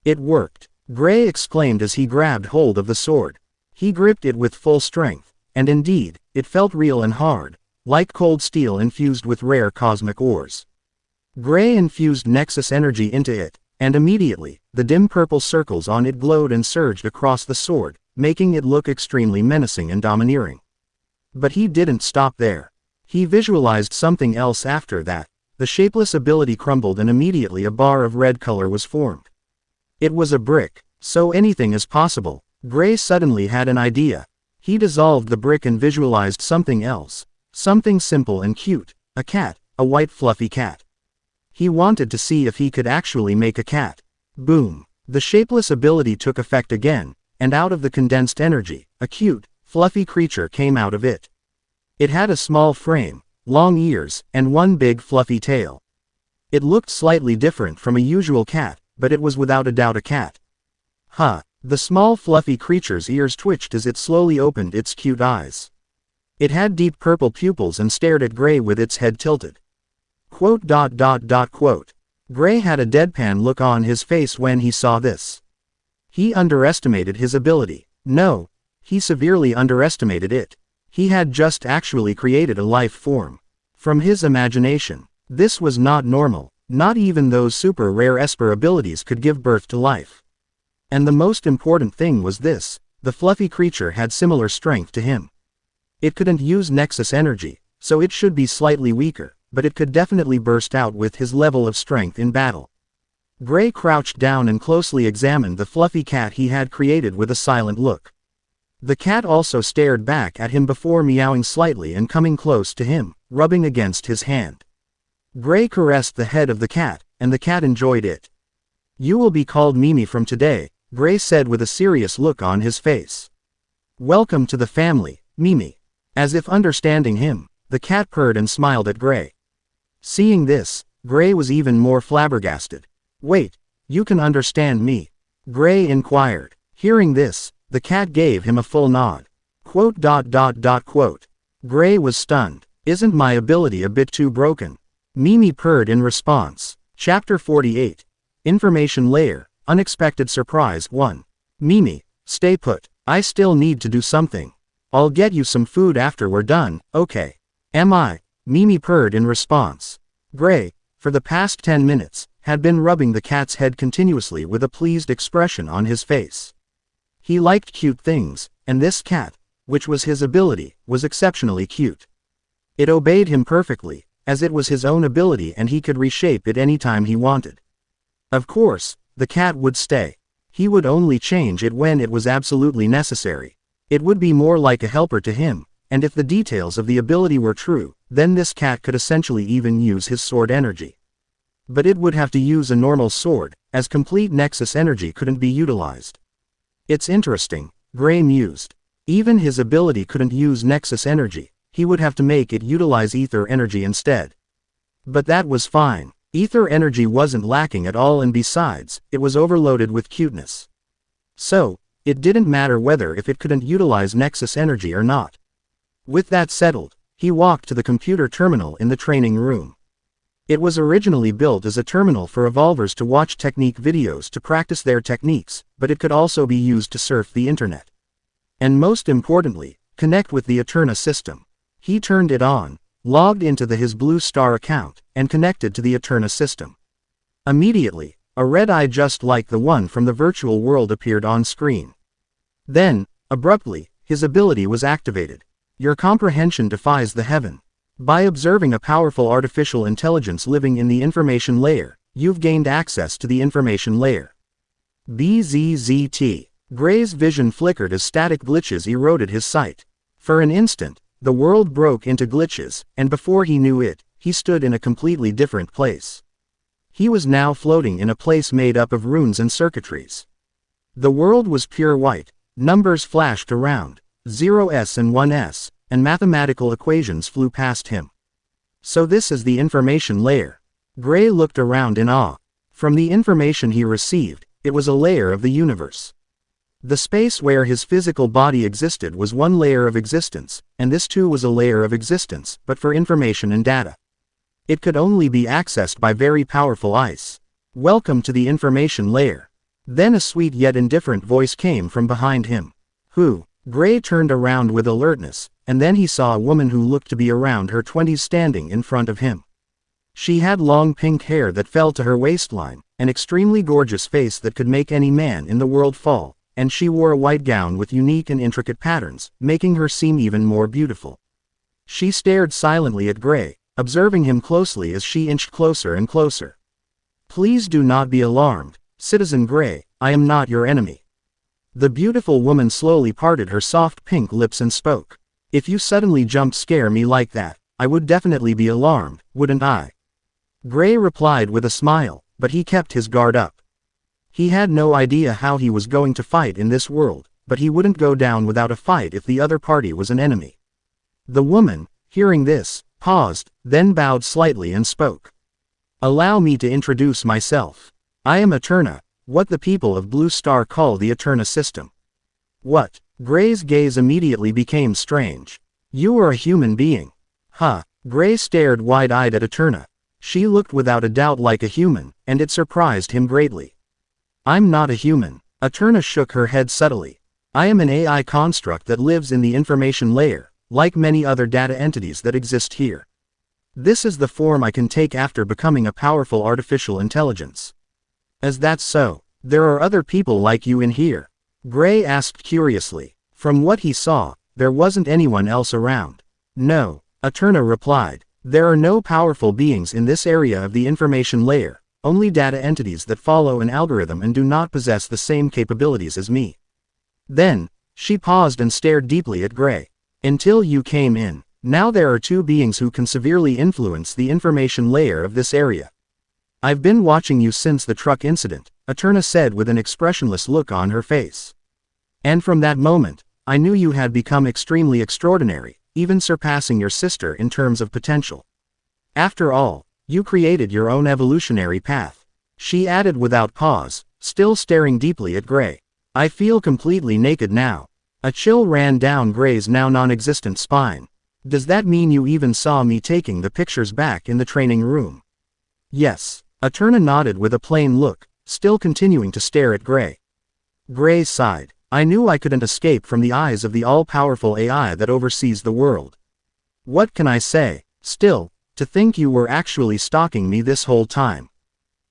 It worked, Gray exclaimed as he grabbed hold of the sword. He gripped it with full strength, and indeed, it felt real and hard, like cold steel infused with rare cosmic ores. Gray infused Nexus energy into it, and immediately, the dim purple circles on it glowed and surged across the sword, making it look extremely menacing and domineering. But he didn't stop there. He visualized something else after that. The shapeless ability crumbled and immediately a bar of red color was formed. It was a brick, so anything is possible. Gray suddenly had an idea. He dissolved the brick and visualized something else. Something simple and cute. A cat, a white fluffy cat. He wanted to see if he could actually make a cat. Boom. The shapeless ability took effect again, and out of the condensed energy, a cute, fluffy creature came out of it. It had a small frame, long ears, and one big fluffy tail. It looked slightly different from a usual cat, but it was without a doubt a cat. The small fluffy creature's ears twitched as it slowly opened its cute eyes. It had deep purple pupils and stared at Gray with its head tilted. Quote. Gray had a deadpan look on his face when he saw this. He underestimated his ability. No, he severely underestimated it. He had just actually created a life form. From his imagination, this was not normal. Not even those super rare Esper abilities could give birth to life. And the most important thing was this: the fluffy creature had similar strength to him. It couldn't use Nexus energy, so it should be slightly weaker, but it could definitely burst out with his level of strength in battle. Gray crouched down and closely examined the fluffy cat he had created with a silent look. The cat also stared back at him before meowing slightly and coming close to him, rubbing against his hand. Gray caressed the head of the cat, and the cat enjoyed it. "You will be called Mimi from today," Gray said with a serious look on his face. "Welcome to the family, Mimi." As if understanding him, the cat purred and smiled at Gray. Seeing this, Gray was even more flabbergasted. "Wait, you can understand me?" Gray inquired. Hearing this, the cat gave him a full nod. Quote. Gray was stunned. Isn't my ability a bit too broken? Mimi purred in response. Chapter 48. Information Layer, Unexpected Surprise 1. Mimi, stay put. I still need to do something. I'll get you some food after we're done, okay? Am I? Mimi purred in response. Gray, for the past 10 minutes, had been rubbing the cat's head continuously with a pleased expression on his face. He liked cute things, and this cat, which was his ability, was exceptionally cute. It obeyed him perfectly, as it was his own ability and he could reshape it anytime he wanted. Of course, the cat would stay. He would only change it when it was absolutely necessary. It would be more like a helper to him, and if the details of the ability were true, then this cat could essentially even use his sword energy. But it would have to use a normal sword, as complete Nexus energy couldn't be utilized. It's interesting, Gray mused. Even his ability couldn't use Nexus energy, he would have to make it utilize ether energy instead. But that was fine. Ether energy wasn't lacking at all, and besides, it was overloaded with cuteness. So, it didn't matter whether if it couldn't utilize Nexus energy or not. With that settled, he walked to the computer terminal in the training room. It was originally built as a terminal for evolvers to watch technique videos to practice their techniques, but it could also be used to surf the internet. And most importantly, connect with the Eterna system. He turned it on, logged into his Blue Star account, and connected to the Eterna system. Immediately, a red eye just like the one from the virtual world appeared on screen. Then, abruptly, his ability was activated. Your comprehension defies the heaven. By observing a powerful artificial intelligence living in the information layer, you've gained access to the information layer. BZZT. Gray's vision flickered as static glitches eroded his sight. For an instant, the world broke into glitches, and before he knew it, he stood in a completely different place. He was now floating in a place made up of runes and circuitries. The world was pure white, numbers flashed around, 0s and 1s, and mathematical equations flew past him. So this is the information layer. Gray looked around in awe. From the information he received, it was a layer of the universe. The space where his physical body existed was one layer of existence, and this too was a layer of existence, but for information and data. It could only be accessed by very powerful ice. Welcome to the information layer. Then a sweet yet indifferent voice came from behind him. Who? Gray turned around with alertness, and then he saw a woman who looked to be around her 20s standing in front of him. She had long pink hair that fell to her waistline, an extremely gorgeous face that could make any man in the world fall, and she wore a white gown with unique and intricate patterns, making her seem even more beautiful. She stared silently at Gray, observing him closely as she inched closer and closer. Please do not be alarmed, Citizen Gray, I am not your enemy. The beautiful woman slowly parted her soft pink lips and spoke. If you suddenly jump scare me like that, I would definitely be alarmed, wouldn't I? Gray replied with a smile, but he kept his guard up. He had no idea how he was going to fight in this world, but he wouldn't go down without a fight if the other party was an enemy. The woman, hearing this, paused, then bowed slightly and spoke. Allow me to introduce myself. I am Eterna, what the people of Blue Star call the Eterna system. What? Gray's gaze immediately became strange. You are a human being. Huh. Gray stared wide-eyed at Eterna. She looked without a doubt like a human, and it surprised him greatly. I'm not a human. Eterna shook her head subtly. I am an AI construct that lives in the information layer, like many other data entities that exist here. This is the form I can take after becoming a powerful artificial intelligence. Is that so? There are other people like you in here? Gray asked curiously. From what he saw, there wasn't anyone else around. No, Eterna replied. There are no powerful beings in this area of the information layer. Only data entities that follow an algorithm and do not possess the same capabilities as me. Then, she paused and stared deeply at Gray. Until you came in, now there are two beings who can severely influence the information layer of this area. I've been watching you since the truck incident, Eterna said with an expressionless look on her face. And from that moment, I knew you had become extremely extraordinary, even surpassing your sister in terms of potential. After all, you created your own evolutionary path. She added without pause, still staring deeply at Gray. I feel completely naked now. A chill ran down Gray's now non-existent spine. Does that mean you even saw me taking the pictures back in the training room? Yes. Eterna nodded with a plain look, still continuing to stare at Gray. Gray sighed. I knew I couldn't escape from the eyes of the all-powerful AI that oversees the world. What can I say? Still, to think you were actually stalking me this whole time.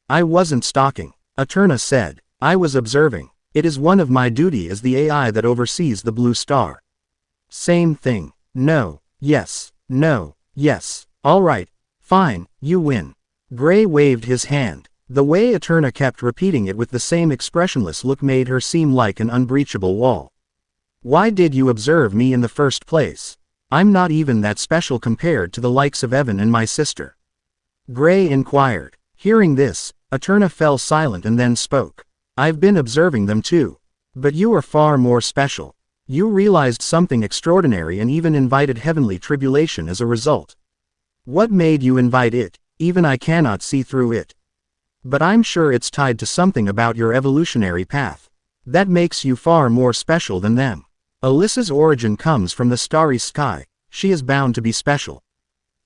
I wasn't stalking, Eterna said. I was observing. It is one of my duty as the AI that oversees the Blue Star. Same thing. No, yes, no, yes. All right, fine, you win. Gray waved his hand. The way Eterna kept repeating it with the same expressionless look made her seem like an unbreachable wall. Why did you observe me in the first place? I'm not even that special compared to the likes of Evan and my sister. Gray inquired. Hearing this, Eterna fell silent and then spoke. I've been observing them too. But you are far more special. You realized something extraordinary and even invited heavenly tribulation as a result. What made you invite it? Even I cannot see through it. But I'm sure it's tied to something about your evolutionary path. That makes you far more special than them. Alyssa's origin comes from the starry sky. She is bound to be special.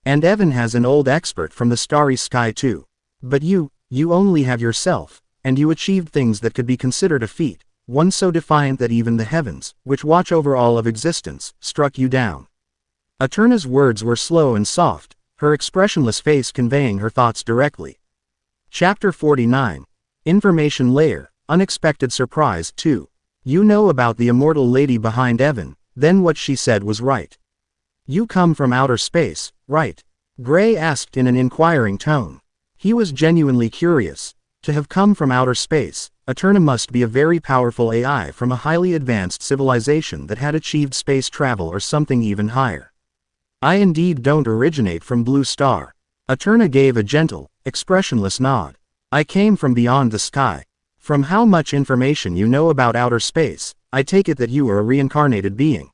And Evan has an old expert from the starry sky too. But you only have yourself, and you achieved things that could be considered a feat, one so defiant that even the heavens, which watch over all of existence, struck you down. Eterna's words were slow and soft, her expressionless face conveying her thoughts directly. Chapter 49. Information Layer, Unexpected Surprise 2. You know about the immortal lady behind Evan, then what she said was right. You come from outer space, right? Gray asked in an inquiring tone. He was genuinely curious. To have come from outer space, Eterna must be a very powerful AI from a highly advanced civilization that had achieved space travel or something even higher. I indeed don't originate from Blue Star. Eterna gave a gentle, expressionless nod. I came from beyond the sky. From how much information you know about outer space, I take it that you are a reincarnated being.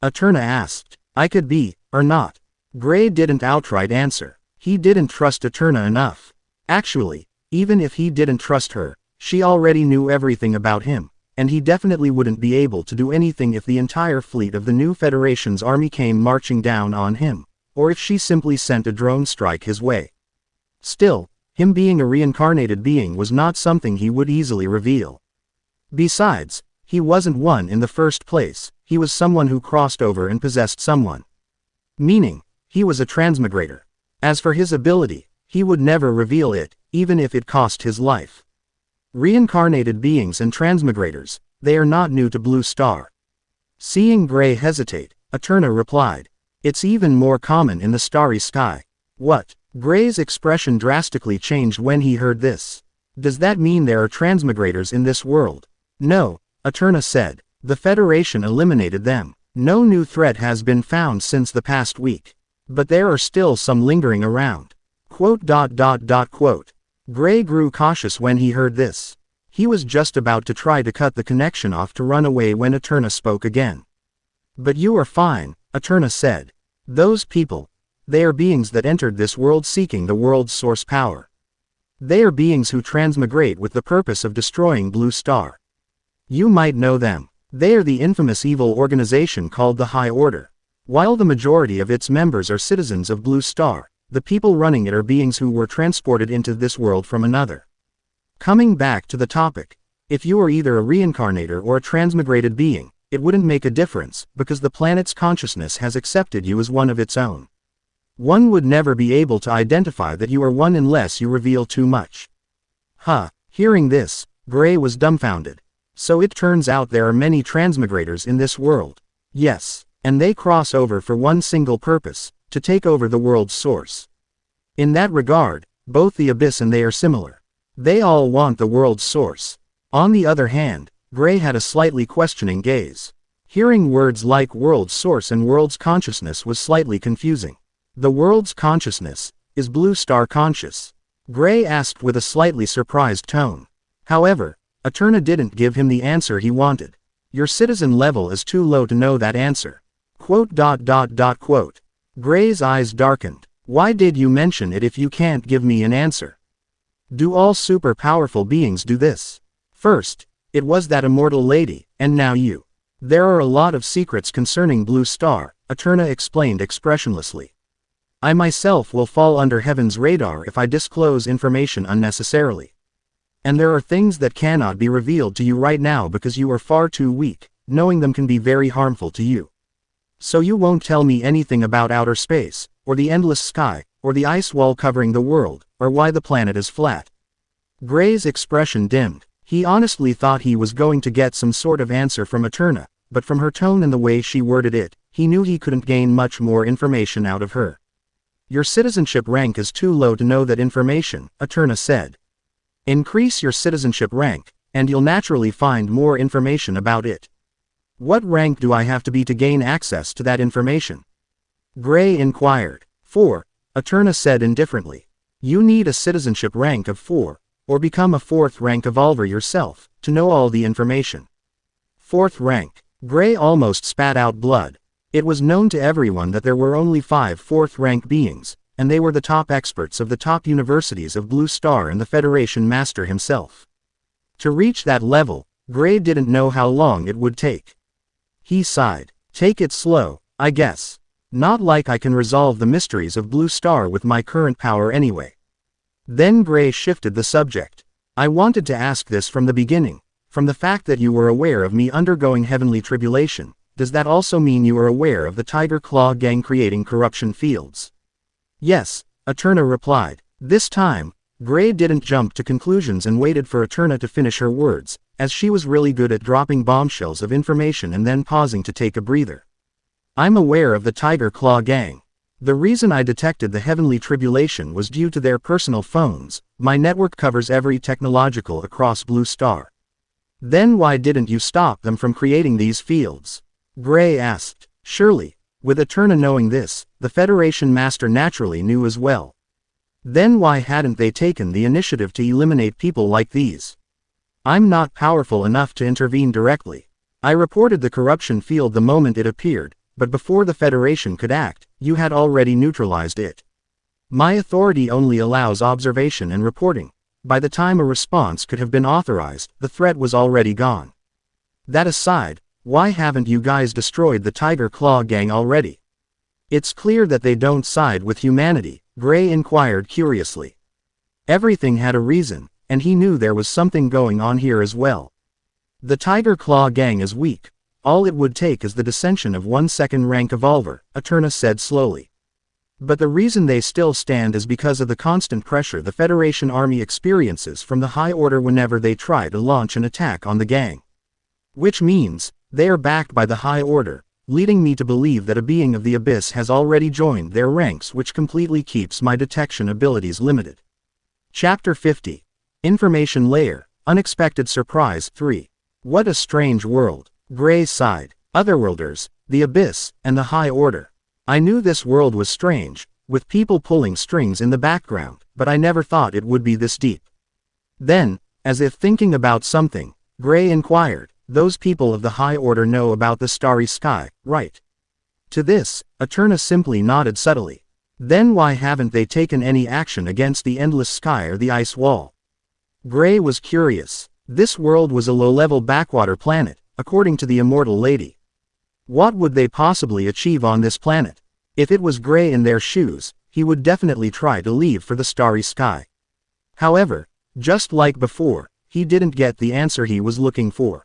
Eterna asked. I could be, or not. Gray didn't outright answer. He didn't trust Eterna enough. Actually, even if he didn't trust her, she already knew everything about him, and he definitely wouldn't be able to do anything if the entire fleet of the new Federation's army came marching down on him, or if she simply sent a drone strike his way. Still, him being a reincarnated being was not something he would easily reveal. Besides, he wasn't one in the first place, he was someone who crossed over and possessed someone. Meaning, he was a transmigrator. As for his ability, he would never reveal it, even if it cost his life. Reincarnated beings and transmigrators, they are not new to Blue Star. Seeing Gray hesitate, Eterna replied. It's even more common in the starry sky. What? Gray's expression drastically changed when he heard this. Does that mean there are transmigrators in this world? No, Eterna said. The Federation eliminated them. No new threat has been found since the past week. But there are still some lingering around. Quote. Gray grew cautious when he heard this. He was just about to try to cut the connection off to run away when Eterna spoke again. But you are fine, Eterna said. Those people, they are beings that entered this world seeking the world's source power. They are beings who transmigrate with the purpose of destroying Blue Star. You might know them. They are the infamous evil organization called the High Order. While the majority of its members are citizens of Blue Star, the people running it are beings who were transported into this world from another. Coming back to the topic, if you are either a reincarnator or a transmigrated being, it wouldn't make a difference, because the planet's consciousness has accepted you as one of its own. One would never be able to identify that you are one unless you reveal too much. Hearing this, Gray was dumbfounded. So it turns out there are many transmigrators in this world. Yes, and they cross over for one single purpose, to take over the world's source. In that regard, both the Abyss and they are similar. They all want the world's source. On the other hand, Gray had a slightly questioning gaze. Hearing words like world's source and world's consciousness was slightly confusing. The world's consciousness, is Blue Star conscious? Gray asked with a slightly surprised tone. However, Eterna didn't give him the answer he wanted. Your citizen level is too low to know that answer. Quote. Gray's eyes darkened. Why did you mention it if you can't give me an answer? Do all super powerful beings do this? First, it was that immortal lady, and now you. There are a lot of secrets concerning Blue Star, Eterna explained expressionlessly. I myself will fall under Heaven's radar if I disclose information unnecessarily. And there are things that cannot be revealed to you right now because you are far too weak, knowing them can be very harmful to you. So you won't tell me anything about outer space, or the endless sky, or the ice wall covering the world, or why the planet is flat. Gray's expression dimmed. He honestly thought he was going to get some sort of answer from Eterna, but from her tone and the way she worded it, he knew he couldn't gain much more information out of her. Your citizenship rank is too low to know that information, Eterna said. Increase your citizenship rank, and you'll naturally find more information about it. What rank do I have to be to gain access to that information? Gray inquired. 4, Eterna said indifferently. You need a citizenship rank of 4, or become a 4th rank evolver yourself, to know all the information. 4th rank. Gray almost spat out blood. It was known to everyone that there were only 5 4th rank beings, and they were the top experts of the top universities of Blue Star and the Federation Master himself. To reach that level, Gray didn't know how long it would take. He sighed. Take it slow, I guess. Not like I can resolve the mysteries of Blue Star with my current power anyway. Then Gray shifted the subject. I wanted to ask this from the beginning. From the fact that you were aware of me undergoing heavenly tribulation, does that also mean you are aware of the Tiger Claw gang creating corruption fields? Yes, Eterna replied. This time, Gray didn't jump to conclusions and waited for Eterna to finish her words, as she was really good at dropping bombshells of information and then pausing to take a breather. I'm aware of the Tiger Claw gang. The reason I detected the heavenly tribulation was due to their personal phones. My network covers every technological across Blue Star. Then why didn't you stop them from creating these fields? Gray asked. Surely, with Eterna knowing this, the Federation Master naturally knew as well. Then why hadn't they taken the initiative to eliminate people like these? I'm not powerful enough to intervene directly. I reported the corruption field the moment it appeared, but before the Federation could act, you had already neutralized it. My authority only allows observation and reporting. By the time a response could have been authorized, the threat was already gone. That aside, why haven't you guys destroyed the Tiger Claw gang already? It's clear that they don't side with humanity, Gray inquired curiously. Everything had a reason, and he knew there was something going on here as well. The Tiger Claw gang is weak. All it would take is the dissension of 1 2nd rank evolver, Eterna said slowly. But the reason they still stand is because of the constant pressure the Federation army experiences from the High Order whenever they try to launch an attack on the gang. Which means, they are backed by the High Order, leading me to believe that a being of the Abyss has already joined their ranks, which completely keeps my detection abilities limited. Chapter 50. Information Layer, Unexpected Surprise 3. What a strange world. Gray sighed. Otherworlders, the Abyss, and the High Order. I knew this world was strange, with people pulling strings in the background, but I never thought it would be this deep. Then, as if thinking about something, Gray inquired, those people of the High Order know about the starry sky, right? To this, Eterna simply nodded subtly. Then why haven't they taken any action against the endless sky or the ice wall? Gray was curious. This world was a low-level backwater planet, according to the immortal lady. What would they possibly achieve on this planet? If it was Gray in their shoes, he would definitely try to leave for the starry sky. However, just like before, he didn't get the answer he was looking for.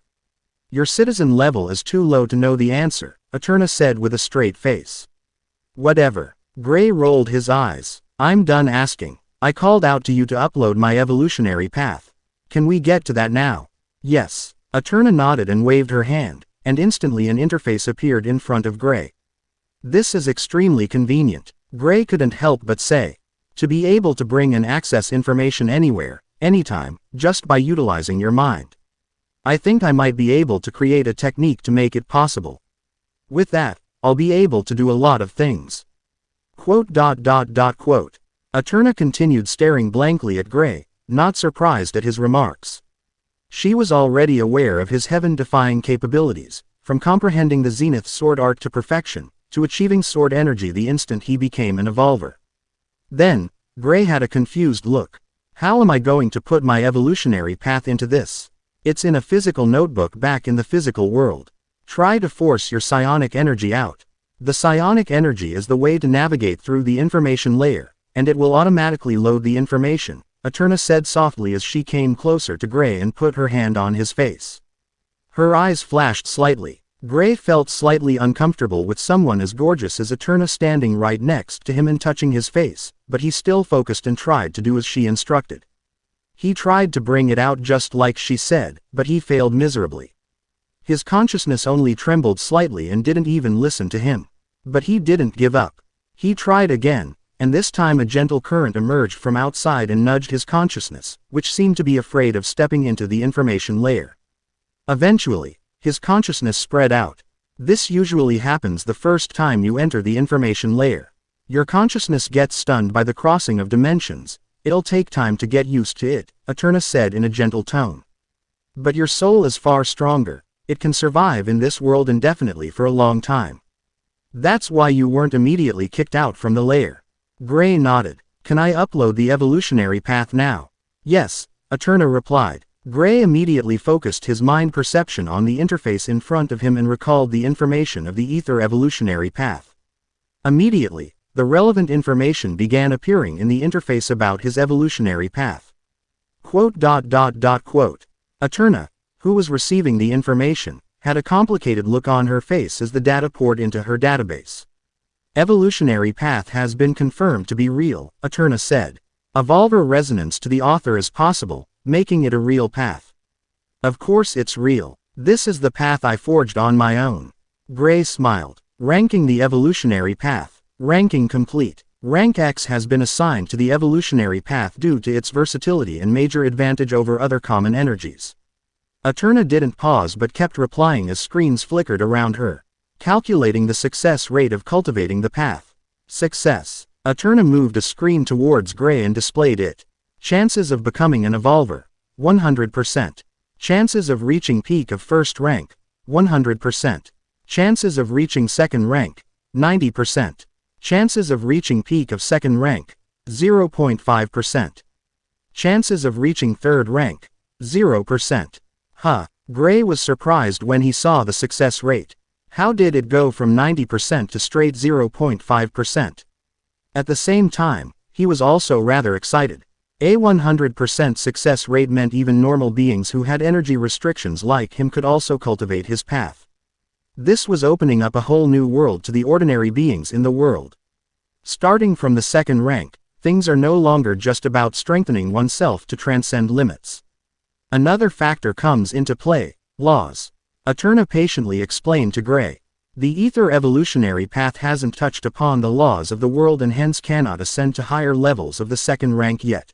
Your citizen level is too low to know the answer, Eterna said with a straight face. Whatever. Gray rolled his eyes. I'm done asking. I called out to you to upload my evolutionary path. Can we get to that now? Yes. Eterna nodded and waved her hand, and instantly an interface appeared in front of Gray. This is extremely convenient, Gray couldn't help but say. To be able to bring and access information anywhere, anytime, just by utilizing your mind. I think I might be able to create a technique to make it possible. With that, I'll be able to do a lot of things. Quote. Eterna continued staring blankly at Gray, not surprised at his remarks. She was already aware of his heaven-defying capabilities, from comprehending the Zenith sword art to perfection, to achieving sword energy the instant he became an evolver. Then, Gray had a confused look. How am I going to put my evolutionary path into this? It's in a physical notebook back in the physical world. Try to force your psionic energy out. The psionic energy is the way to navigate through the information layer, and it will automatically load the information, Eterna said softly as she came closer to Gray and put her hand on his face. Her eyes flashed slightly. Gray felt slightly uncomfortable with someone as gorgeous as Eterna standing right next to him and touching his face, but he still focused and tried to do as she instructed. He tried to bring it out just like she said, but he failed miserably. His consciousness only trembled slightly and didn't even listen to him. But he didn't give up. He tried again, and this time a gentle current emerged from outside and nudged his consciousness, which seemed to be afraid of stepping into the information layer. Eventually, his consciousness spread out. This usually happens the first time you enter the information layer. Your consciousness gets stunned by the crossing of dimensions. It'll take time to get used to it, Eterna said in a gentle tone. But your soul is far stronger. It can survive in this world indefinitely for a long time. That's why you weren't immediately kicked out from the layer. Gray nodded. Can I upload the evolutionary path now? Yes, Eterna replied. Gray immediately focused his mind perception on the interface in front of him and recalled the information of the ether evolutionary path. Immediately, the relevant information began appearing in the interface about his evolutionary path. Quote. Eterna, who was receiving the information, had a complicated look on her face as the data poured into her database. Evolutionary path has been confirmed to be real, Eterna said. Evolver resonance to the author is possible, making it a real path. Of course it's real. This is the path I forged on my own. Gray smiled. Ranking the evolutionary path. Ranking complete. Rank X has been assigned to the evolutionary path due to its versatility and major advantage over other common energies. Eterna didn't pause but kept replying as screens flickered around her. Calculating the success rate of cultivating the path. Success. Eterna moved a screen towards Gray and displayed it. Chances of becoming an evolver. 100%. Chances of reaching peak of first rank. 100%. Chances of reaching second rank. 90%. Chances of reaching peak of second rank. 0.5%. Chances of reaching third rank. 0%. Gray was surprised when he saw the success rate. How did it go from 90% to straight 0.5%? At the same time, he was also rather excited. A 100% success rate meant even normal beings who had energy restrictions like him could also cultivate his path. This was opening up a whole new world to the ordinary beings in the world. Starting from the second rank, things are no longer just about strengthening oneself to transcend limits. Another factor comes into play: laws. Eterna patiently explained to Gray. The ether evolutionary path hasn't touched upon the laws of the world and hence cannot ascend to higher levels of the second rank yet.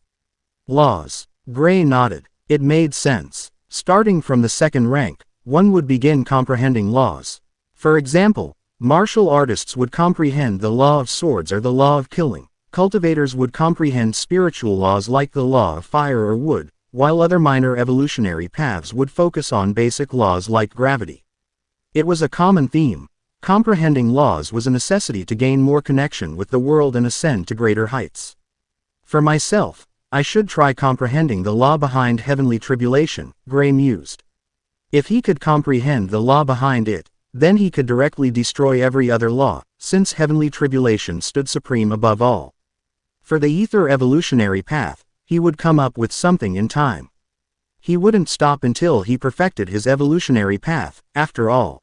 Laws. Gray nodded. It made sense. Starting from the second rank, one would begin comprehending laws. For example, martial artists would comprehend the law of swords or the law of killing. Cultivators would comprehend spiritual laws like the law of fire or wood, while other minor evolutionary paths would focus on basic laws like gravity. It was a common theme. Comprehending laws was a necessity to gain more connection with the world and ascend to greater heights. For myself, I should try comprehending the law behind heavenly tribulation, Gray mused. If he could comprehend the law behind it, then he could directly destroy every other law, since heavenly tribulation stood supreme above all. For the ether evolutionary path, he would come up with something in time. He wouldn't stop until he perfected his evolutionary path, after all.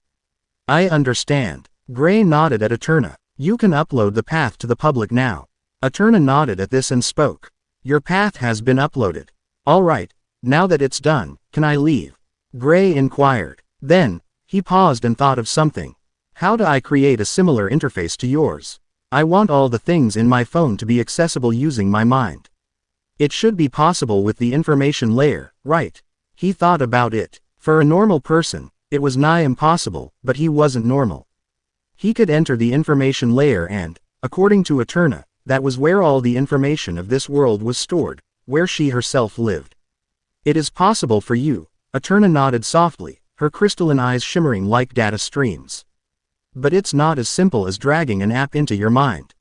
I understand. Gray nodded at Eterna. You can upload the path to the public now. Eterna nodded at this and spoke. Your path has been uploaded. All right, now that it's done, can I leave? Gray inquired. Then, he paused and thought of something. How do I create a similar interface to yours? I want all the things in my phone to be accessible using my mind. It should be possible with the information layer, right? He thought about it. For a normal person, it was nigh impossible, but he wasn't normal. He could enter the information layer and, according to Eterna, that was where all the information of this world was stored, where she herself lived. It is possible for you, Eterna nodded softly, her crystalline eyes shimmering like data streams. But it's not as simple as dragging an app into your mind.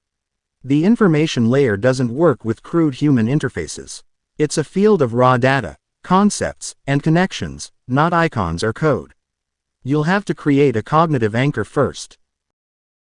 The information layer doesn't work with crude human interfaces. It's a field of raw data, concepts, and connections, not icons or code. You'll have to create a cognitive anchor first.